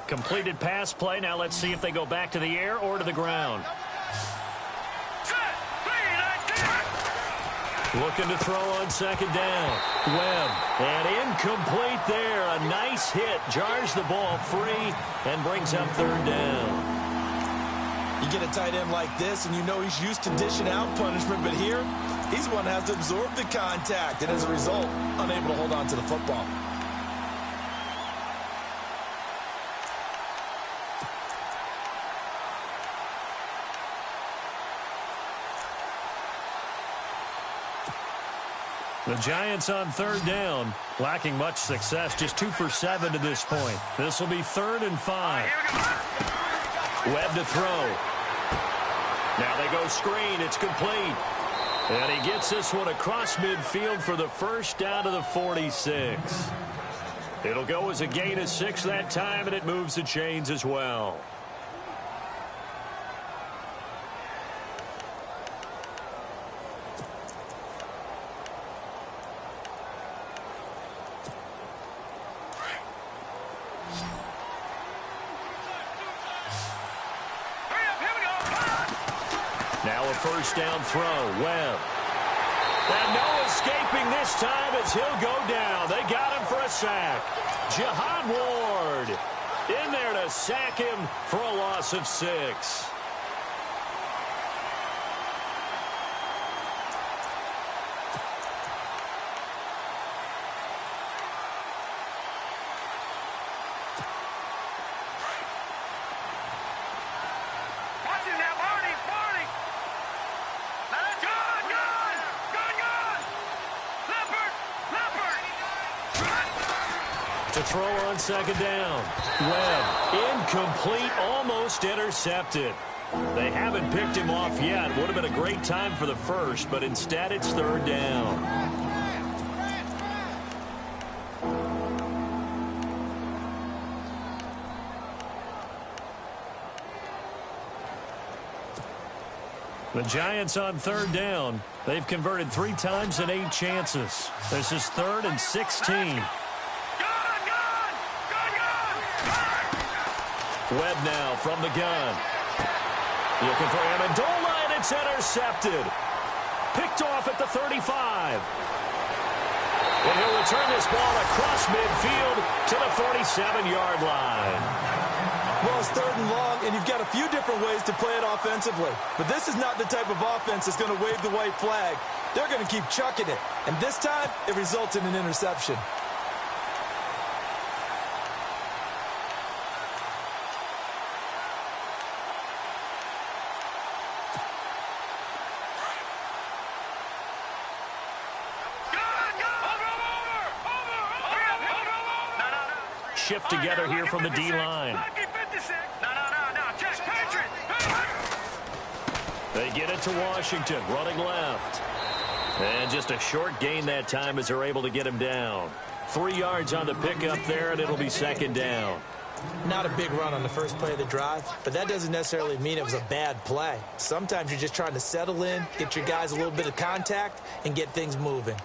Completed pass play. Now let's see if they go back to the air or to the ground. Looking to throw on second down. Webb. And incomplete there. A nice hit. Jars the ball free and brings up third down. You get a tight end like this, and you know he's used to dishing out punishment, but here, he's the one that has to absorb the contact, and as a result, unable to hold on to the football. The Giants on third down, lacking much success, just 2 for 7 to this point. This will be 3rd and 5. Webb to throw. Now they go screen. It's complete. And he gets this one across midfield for the first down to the 46. It'll go as a gain of 6 that time, and it moves the chains as well. Now a first down throw. Webb. And no escaping this time as he'll go down. They got him for a sack. Jihad Ward in there to sack him for a loss of 6. To throw on second down. Webb, incomplete, almost intercepted. They haven't picked him off yet. Would have been a great time for the first, but instead it's third down. The Giants on third down. They've converted 3 times in 8 chances. This is 3rd and 16. Webb now from the gun. Looking for Amendola, and it's intercepted. Picked off at the 35. And he'll return this ball across midfield to the 47-yard line. Well, it's 3rd and long, and you've got a few different ways to play it offensively. But this is not the type of offense that's going to wave the white flag. They're going to keep chucking it. And this time, it results in an interception. Shift together here from the D-line. They get it to Washington, running left. And just a short gain that time as they're able to get him down. 3 yards on the pickup there, and it'll be second down. Not a big run on the first play of the drive, but that doesn't necessarily mean it was a bad play. Sometimes you're just trying to settle in, get your guys a little bit of contact, and get things moving.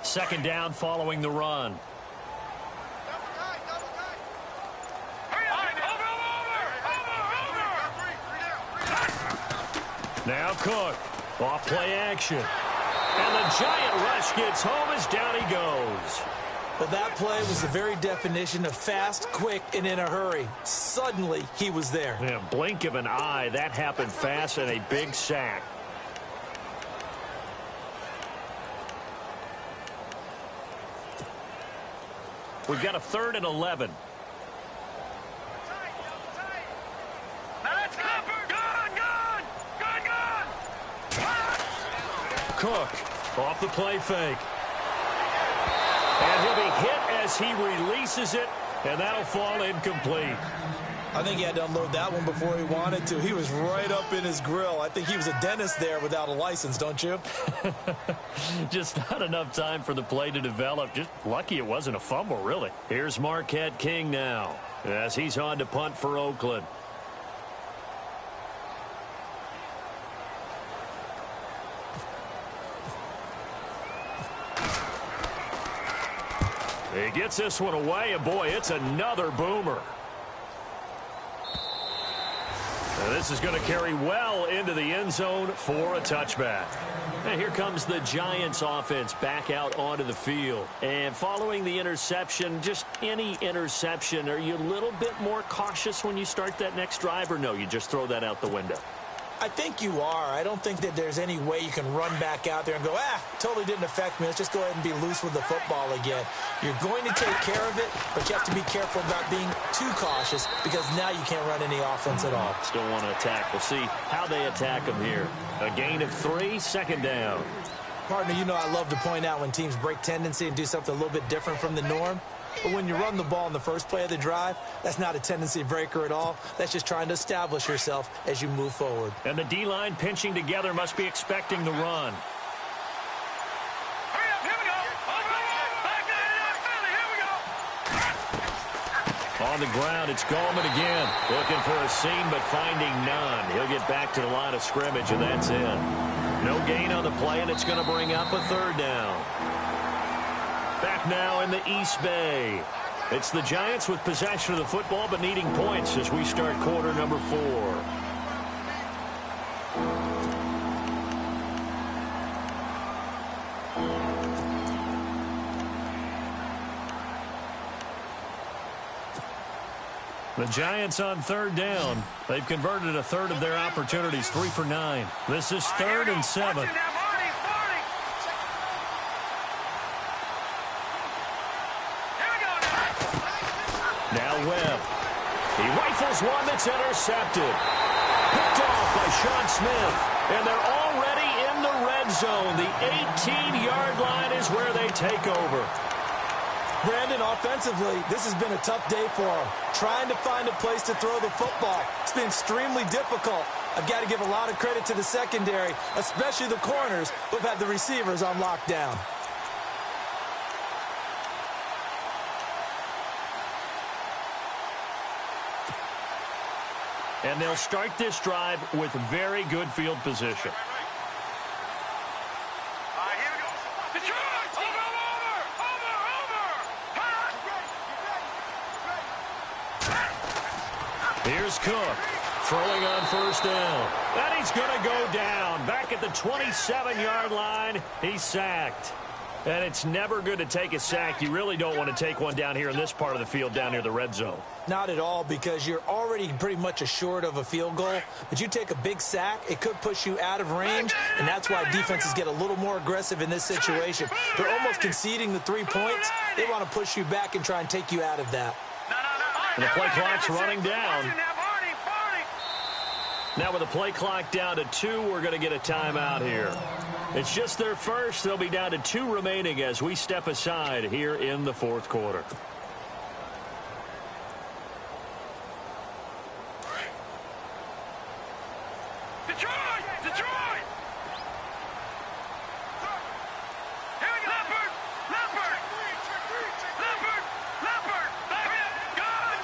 Second down following the run. Now Cook. Off play action. And the giant rush gets home as down he goes. Well, that play was the very definition of fast, quick, and in a hurry. Suddenly, he was there. Yeah, blink of an eye. That happened fast and a big sack. We've got a 3rd and 11. Cook off the play fake. And he'll be hit as he releases it, and that'll fall incomplete. I think he had to unload that one before he wanted to. He was right up in his grill. I think he was a dentist there without a license, don't you? Just not enough time for the play to develop. Just lucky it wasn't a fumble, really. Here's Marquette King now as he's on to punt for Oakland. He gets this one away, and boy, it's another boomer. Now this is going to carry well into the end zone for a touchback. And here comes the Giants offense back out onto the field. And following the interception, just any interception, are you a little bit more cautious when you start that next drive, or no, you just throw that out the window? I think you are. I don't think that there's any way you can run back out there and go, totally didn't affect me. Let's just go ahead and be loose with the football again. You're going to take care of it, but you have to be careful about being too cautious because now you can't run any offense at all. Still want to attack. We'll see how they attack them here. A gain of 3, second down. Partner, you know I love to point out when teams break tendency and do something a little bit different from the norm. But when you run the ball in the first play of the drive, that's not a tendency breaker at all. That's just trying to establish yourself as you move forward. And the D-line pinching together must be expecting the run. Hurry up, here we go. Back here we go. On the ground, it's Gallman again. Looking for a seam, but finding none. He'll get back to the line of scrimmage, and that's it. No gain on the play, and it's going to bring up a third down. Back now in the East Bay. It's the Giants with possession of the football, but needing points as we start quarter number 4. The Giants on third down. They've converted a third of their opportunities, 3 for 9. This is 3rd and 7. Now Webb. He rifles one that's intercepted. Picked off by Sean Smith. And they're already in the red zone. The 18-yard line is where they take over. Brandon, offensively, this has been a tough day for them. Trying to find a place to throw the football. It's been extremely difficult. I've got to give a lot of credit to the secondary, especially the corners who've had the receivers on lockdown. And they'll start this drive with very good field position. Here's Cook throwing on first down. And he's going to go down. Back at the 27-yard line, he's sacked. And it's never good to take a sack. You really don't want to take one down here in this part of the field down near the red zone. Not at all, because you're already pretty much assured of a field goal. But you take a big sack, it could push you out of range, and that's why defenses get a little more aggressive in this situation. They're almost conceding the 3 points. They want to push you back and try and take you out of that. And the play clock's running down. Now with the play clock down to 2, we're going to get a timeout here. It's just their first. They'll be down to 2 remaining as we step aside here in the fourth quarter. Detroit! Here we go! Leopard! Gone!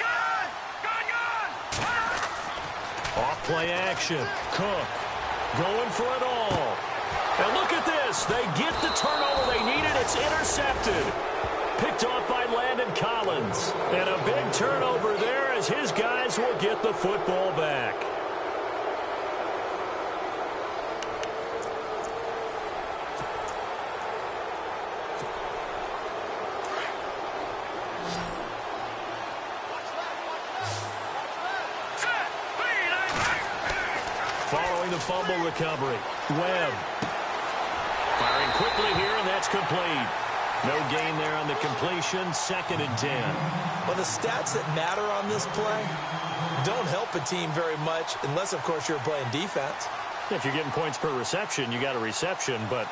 Off-play action. Cook going for it all. And look at this. They get the turnover they needed. It's intercepted. Picked off by Landon Collins. And a big turnover there as his guys will get the football back. Following the fumble recovery, Webb. Firing quickly here, and that's complete. No gain there on the completion, 2nd and 10. Well, the stats that matter on this play don't help a team very much unless, of course, you're playing defense. If you're getting points per reception, you got a reception, but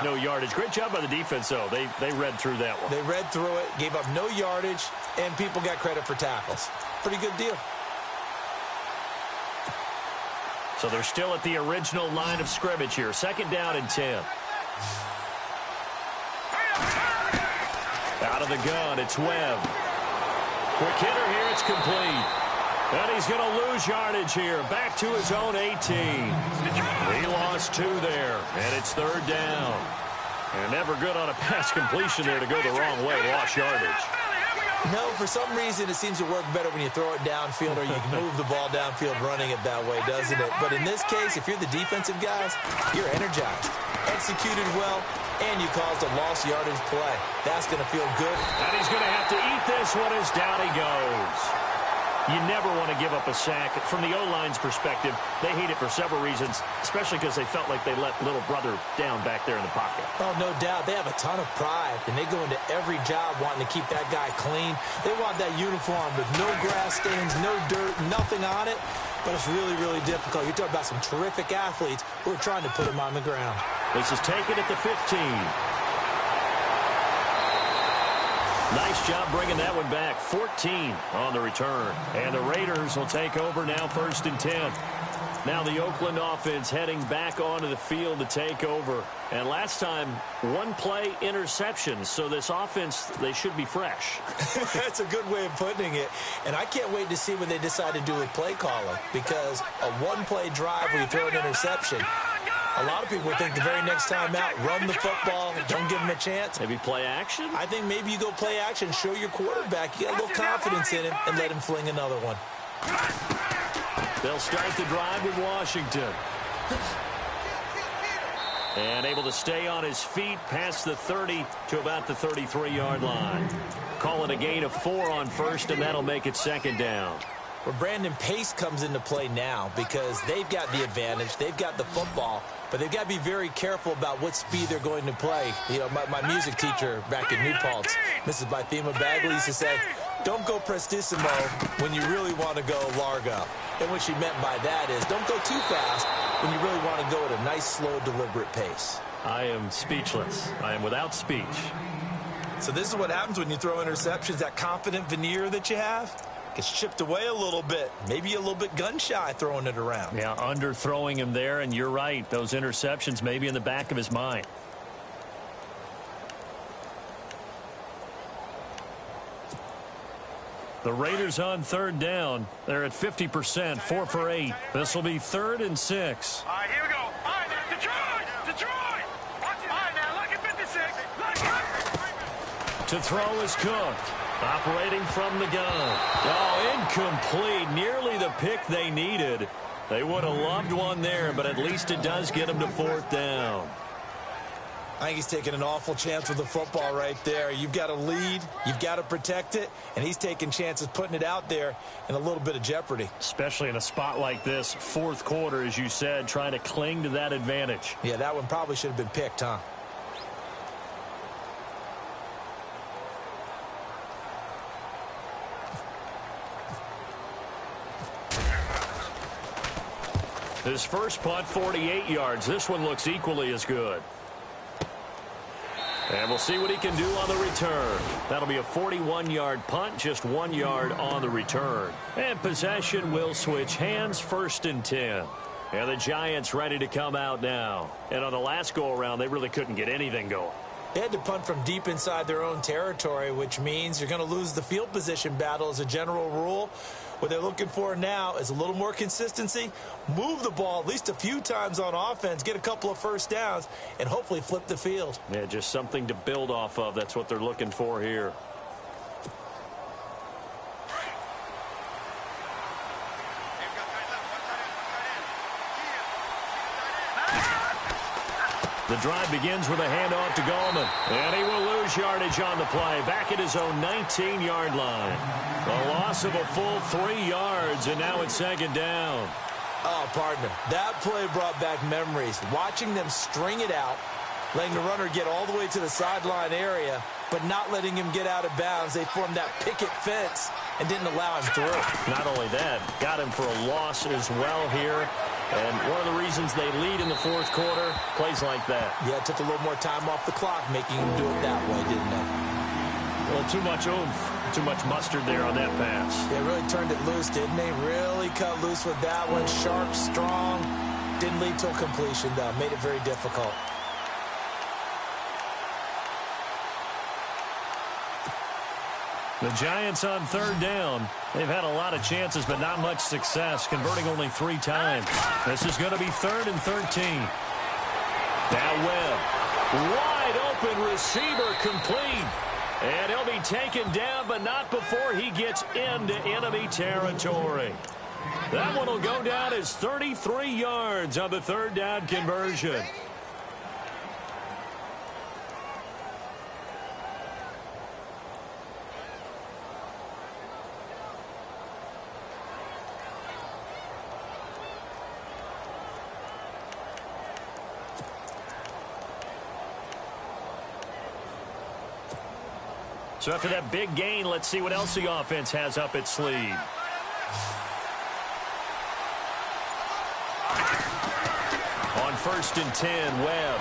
no yardage. Great job by the defense, though. They read through that one. They read through it, gave up no yardage, and people got credit for tackles. Pretty good deal. So they're still at the original line of scrimmage here. 2nd down and 10. Out of the gun, it's Webb. Quick hitter here, it's complete. And he's going to lose yardage here. Back to his own 18. He lost 2 there, and it's 3rd down. And never good on a pass completion there to go the wrong way. Lost yardage. No, for some reason, it seems to work better when you throw it downfield or you can move the ball downfield running it that way, doesn't it? But in this case, if you're the defensive guys, you're energized, executed well, and you caused a lost yardage play. That's going to feel good. And he's going to have to eat this one as down he goes. You never want to give up a sack. From the O-line's perspective, they hate it for several reasons, especially because they felt like they let little brother down back there in the pocket. Oh, no doubt. They have a ton of pride, and they go into every job wanting to keep that guy clean. They want that uniform with no grass stains, no dirt, nothing on it. But it's really, really difficult. You're talking about some terrific athletes who are trying to put him on the ground. This is taken at the 15. Nice job bringing that one back. 14 on the return. And the Raiders will take over now, 1st and 10. Now the Oakland offense heading back onto the field to take over. And last time, one play interception. So this offense, they should be fresh. That's a good way of putting it. And I can't wait to see what they decide to do with play calling. Because a one-play drive where you throw an interception, a lot of people think the very next time out, run the football, don't give him a chance. Maybe play action? I think maybe you go play action, show your quarterback, you get a little confidence in him, and let him fling another one. They'll start the drive with Washington. And able to stay on his feet past the 30 to about the 33-yard line. Call it a gain of 4 on first, and that'll make it 2nd down. Well, Brandon, pace comes into play now because they've got the advantage. They've got the football, but they've got to be very careful about what speed they're going to play. You know, my music teacher back in New Paltz, Mrs. Bythema Bagley, used to say, don't go prestissimo when you really want to go largo. And what she meant by that is don't go too fast when you really want to go at a nice, slow, deliberate pace. I am speechless. I am without speech. So this is what happens when you throw interceptions, that confident veneer that you have. Gets chipped away a little bit. Maybe a little bit gun-shy throwing it around. Yeah, underthrowing him there, and you're right. Those interceptions may be in the back of his mind. The Raiders on 3rd down. They're at 50%, 4 for 8. This will be 3rd and 6. All right, here we go. All right, now, Detroit! Watch it. All right, now, look at 56. To throw is Cook. Operating from the gun. Oh, incomplete. Nearly the pick they needed. They would have loved one there, but at least it does get them to 4th down. I think he's taking an awful chance with the football right there. You've got to lead. You've got to protect it. And he's taking chances putting it out there in a little bit of jeopardy. Especially in a spot like this, 4th quarter, as you said, trying to cling to that advantage. Yeah, that one probably should have been picked, huh? His first punt, 48 yards. This one looks equally as good. And we'll see what he can do on the return. That'll be a 41-yard punt, just 1 yard on the return. And possession will switch hands, 1st and 10. And the Giants ready to come out now. And on the last go-around, they really couldn't get anything going. They had to punt from deep inside their own territory, which means you're going to lose the field position battle as a general rule. What they're looking for now is a little more consistency, move the ball at least a few times on offense, get a couple of first downs, and hopefully flip the field. Yeah, just something to build off of. That's what they're looking for here. The drive begins with a handoff to Gallman. And he will lose yardage on the play. Back at his own 19-yard line. A loss of a full 3 yards, and now it's 2nd down. Oh, partner, that play brought back memories. Watching them string it out, letting the runner get all the way to the sideline area, but not letting him get out of bounds. They formed that picket fence and didn't allow him through. Not only that, got him for a loss as well here. And one of the reasons they lead in the 4th quarter, plays like that. Yeah, it took a little more time off the clock, making him do it that way, didn't it? Well, too much oomph, too much mustard there on that pass. They really turned it loose, didn't they? Really cut loose with that one. Sharp, strong. Didn't lead to a completion, though. Made it very difficult. The Giants on 3rd down. They've had a lot of chances, but not much success, converting only 3 times. This is going to be 3rd and 13. Now Webb. Wide open receiver complete. And he'll be taken down, but not before he gets into enemy territory. That one will go down as 33 yards on the 3rd down conversion. So after that big gain, let's see what else the offense has up its sleeve. On 1st and 10, Webb.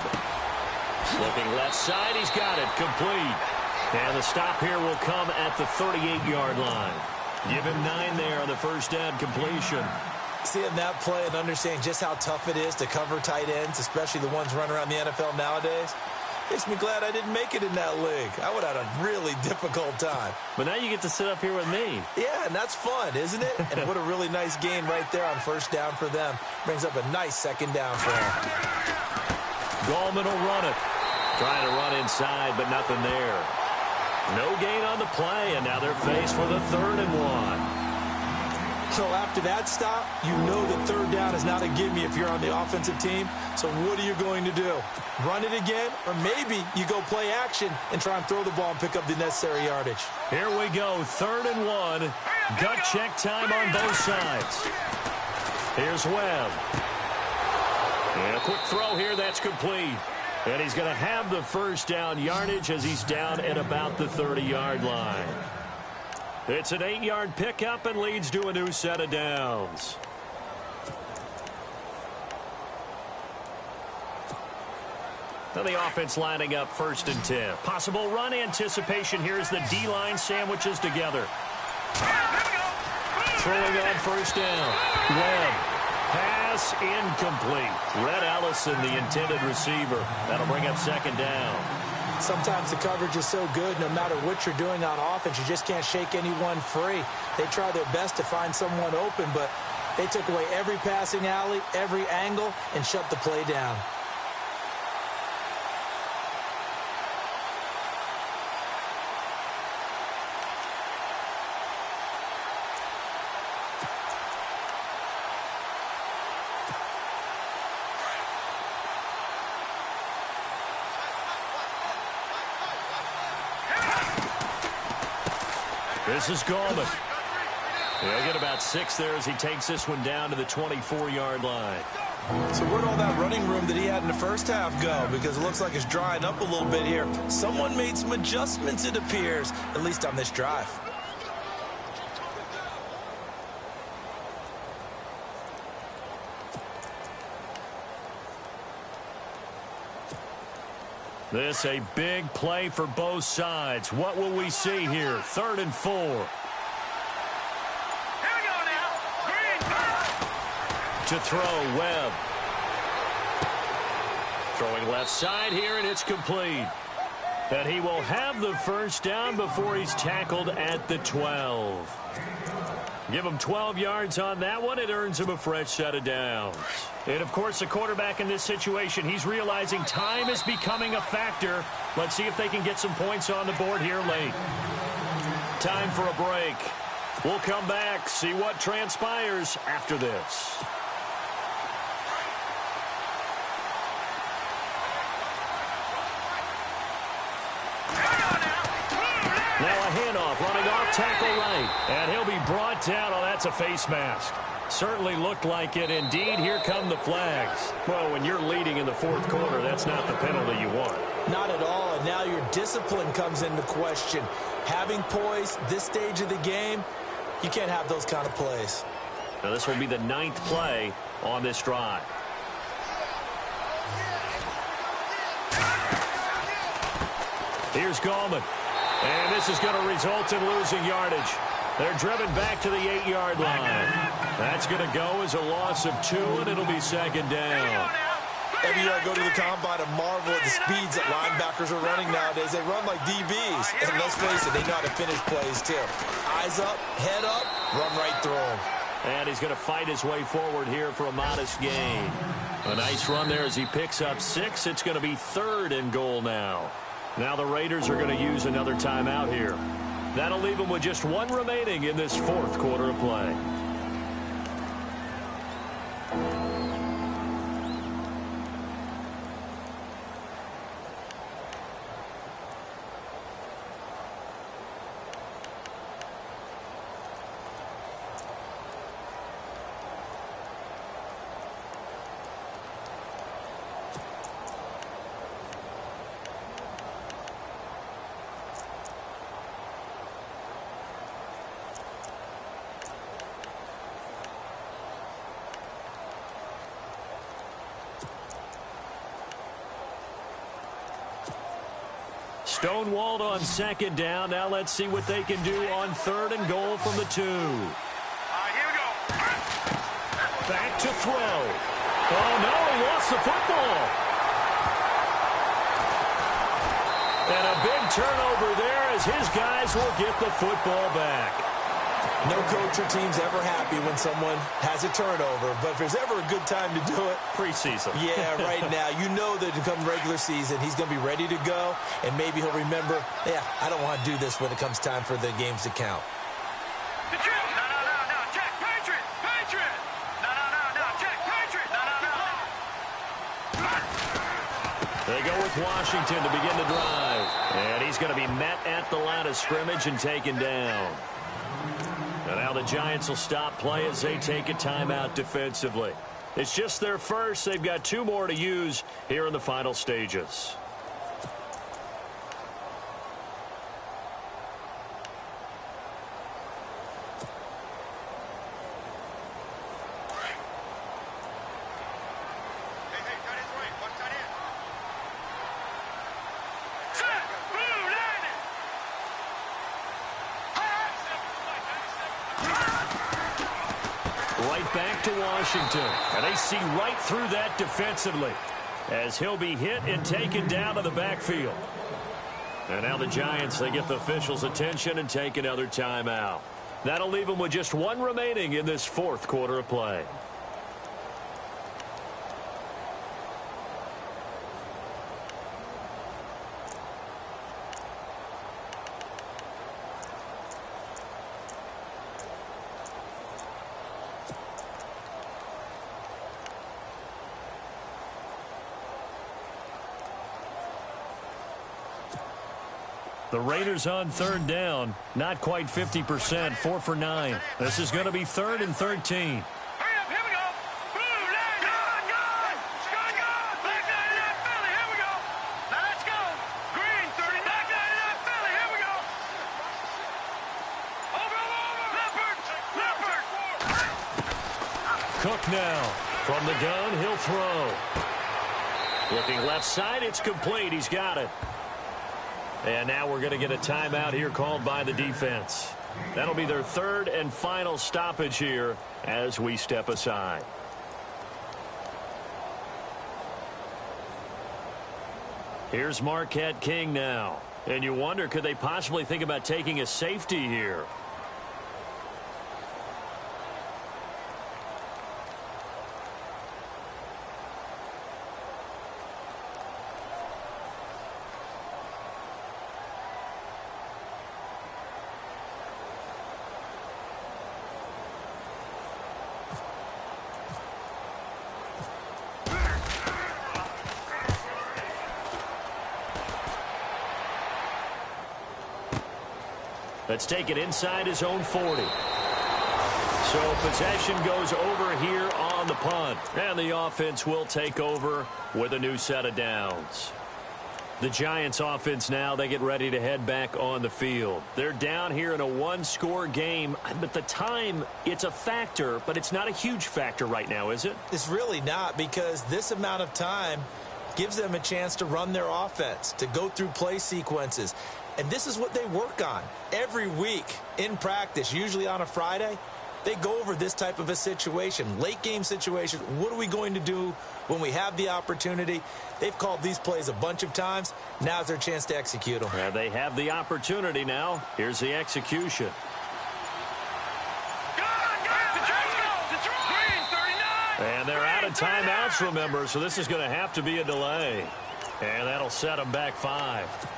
Looking left side, he's got it, complete. And the stop here will come at the 38-yard line. Give him 9 there on the first down completion. Seeing that play and understanding just how tough it is to cover tight ends, especially the ones running around the NFL nowadays, makes me glad I didn't make it in that league. I would have had a really difficult time. But now you get to sit up here with me. Yeah, and that's fun, isn't it? And what a really nice gain right there on first down for them. Brings up a nice second down for them. Gallman will run it. Trying to run inside, but nothing there. No gain on the play, and now they're faced with a 3rd and 1. So after that stop, you know that third down is not a gimme if you're on the offensive team. So what are you going to do? Run it again? Or maybe you go play action and try and throw the ball and pick up the necessary yardage. Here we go, 3rd and 1. Gut check time on both sides. Here's Webb. And a quick throw here, that's complete. And he's going to have the first down yardage as he's down at about the 30-yard line. It's an 8-yard pickup and leads to a new set of downs. Now the offense lining up 1st and 10. Possible run anticipation here as the D-line sandwiches together. Throwing on 1st down. Webb. Pass incomplete. Red Allison, the intended receiver. That'll bring up 2nd down. Sometimes the coverage is so good, no matter what you're doing on offense, you just can't shake anyone free. They try their best to find someone open, but they took away every passing alley, every angle, and shut the play down. This is Gallman. He'll get about 6 there as he takes this one down to the 24-yard line. So where'd all that running room that he had in the first half go? Because it looks like it's drying up a little bit here. Someone made some adjustments, it appears, at least on this drive. This a big play for both sides. What will we see here? 3rd and 4. Here we go now. Green. To throw, Webb. Throwing left side here, and it's complete. And he will have the first down before he's tackled at the 12. Give him 12 yards on that one. It earns him a fresh set of downs. And, of course, the quarterback in this situation, he's realizing time is becoming a factor. Let's see if they can get some points on the board here late. Time for a break. We'll come back, see what transpires after this. Now a handoff, running off tackle right. And he'll be brought down. Oh, that's a face mask. Certainly looked like it. Indeed, here come the flags. Well, when you're leading in the 4th quarter, that's not the penalty you want. Not at all, and now your discipline comes into question. Having poise this stage of the game, you can't have those kind of plays. Now this will be the 9th play on this drive. Here's Gallman. And this is going to result in losing yardage. They're driven back to the 8-yard line. That's going to go as a loss of 2, and it'll be 2nd down. Every year I go to the combine and marvel at the speeds that linebackers are running nowadays. They run like DBs. And let's face it, they know how to finish plays too. Eyes up, head up, run right through them. And he's going to fight his way forward here for a modest gain. A nice run there as he picks up 6. It's going to be 3rd and goal now. Now the Raiders are going to use another timeout here. That'll leave them with just 1 remaining in this 4th quarter of play. Stonewalled on second down. Now let's see what they can do on third and goal from the 2. Here we go. Back to throw. Oh, no, he lost the football. And a big turnover there as his guys will get the football back. No coach or team's ever happy when someone has a turnover, but if there's ever a good time to do it, preseason. Yeah, right now. You know that to come regular season, he's going to be ready to go, and maybe he'll remember, yeah, I don't want to do this when it comes time for the games to count. No, check, Patriot. No, check, Patriot. No. They go with Washington to begin the drive. And he's going to be met at the line of scrimmage and taken down. And now the Giants will stop play as they take a timeout defensively. It's just their first. They've got 2 more to use here in the final stages. Right back to Washington. And they see right through that defensively as he'll be hit and taken down to the backfield. And now the Giants, they get the officials' attention and take another timeout. That'll leave them with just 1 remaining in this 4th quarter of play. The Raiders on third down. Not quite 50%. 4 for 9. This is going to be 3rd and 13. Hurry up, here we go. Blue line, gun. Black 99 Philly, here we go. Now let's go. Green 30, black 99 Philly, here we go. Over. Leopard. Cook now. From the gun, he'll throw. Looking left side, it's complete. He's got it. And now we're going to get a timeout here called by the defense. That'll be their 3rd and final stoppage here as we step aside. Here's Marquette King now. And you wonder, could they possibly think about taking a safety here? Let's take it inside his own 40. So possession goes over here on the punt. And the offense will take over with a new set of downs. The Giants offense now, they get ready to head back on the field. They're down here in a 1-score game. But the time, it's a factor, but it's not a huge factor right now, is it? It's really not, because this amount of time gives them a chance to run their offense, to go through play sequences. And this is what they work on every week in practice, usually on a Friday. They go over this type of a situation, late game situation. What are we going to do when we have the opportunity? They've called these plays a bunch of times. Now's their chance to execute them. Yeah, they have the opportunity now. Here's the execution. And they're out of timeouts, remember, so this is going to have to be a delay. And that'll set them back 5.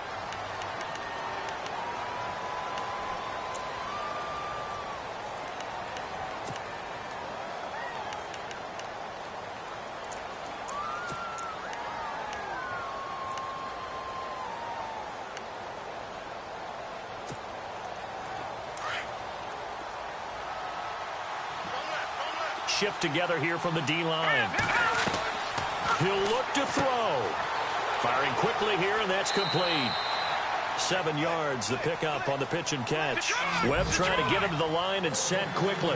Shift together here from the D-line. He'll look to throw. Firing quickly here, and that's complete. 7 yards, the pickup on the pitch and catch. Webb trying to get him to the line and set quickly.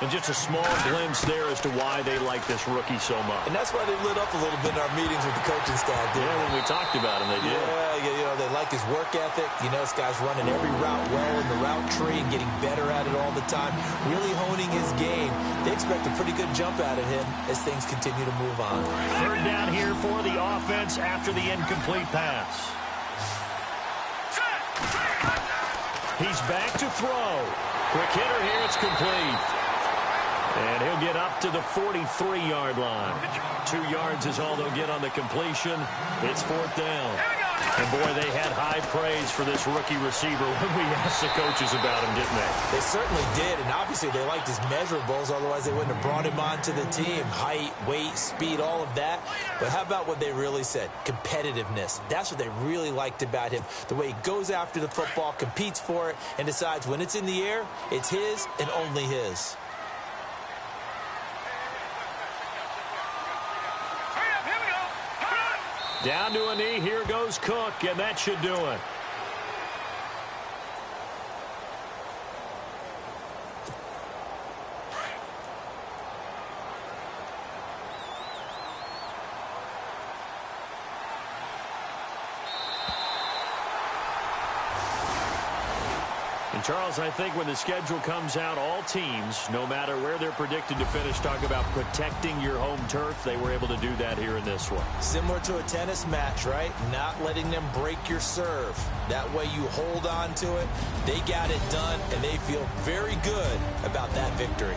And just a small glimpse there as to why they like this rookie so much. And that's why they lit up a little bit in our meetings with the coaching staff. Yeah, when we talked about him, they did. Yeah, they like his work ethic. This guy's running every route well in the route tree and getting better at it all the time, really honing his game. They expect a pretty good jump out of him as things continue to move on. Third down here for the offense after the incomplete pass. He's back to throw. Quick hitter here, it's complete. And he'll get up to the 43-yard line. 2 yards is all they'll get on the completion. It's 4th down. And, boy, they had high praise for this rookie receiver when we asked the coaches about him, didn't they? They certainly did, and obviously they liked his measurables. Otherwise, they wouldn't have brought him onto the team. Height, weight, speed, all of that. But how about what they really said? Competitiveness. That's what they really liked about him. The way he goes after the football, competes for it, and decides when it's in the air, it's his and only his. Down to a knee. Here goes Cook, and that should do it. And Charles, I think when the schedule comes out, all teams, no matter where they're predicted to finish, talk about protecting your home turf. They were able to do that here in this one. Similar to a tennis match, right? Not letting them break your serve. That way you hold on to it. They got it done, and they feel very good about that victory.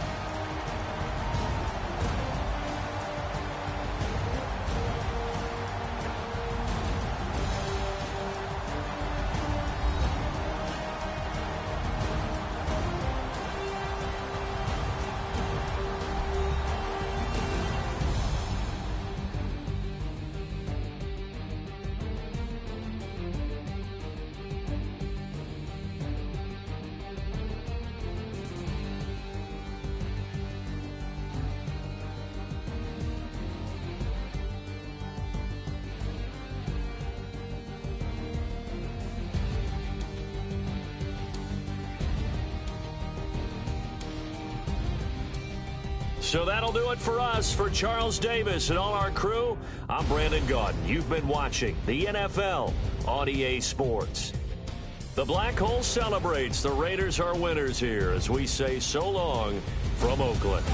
So that'll do it for us. For Charles Davis and all our crew, I'm Brandon Gaudin. You've been watching the NFL on EA Sports. The Black Hole celebrates. The Raiders are winners here as we say so long from Oakland.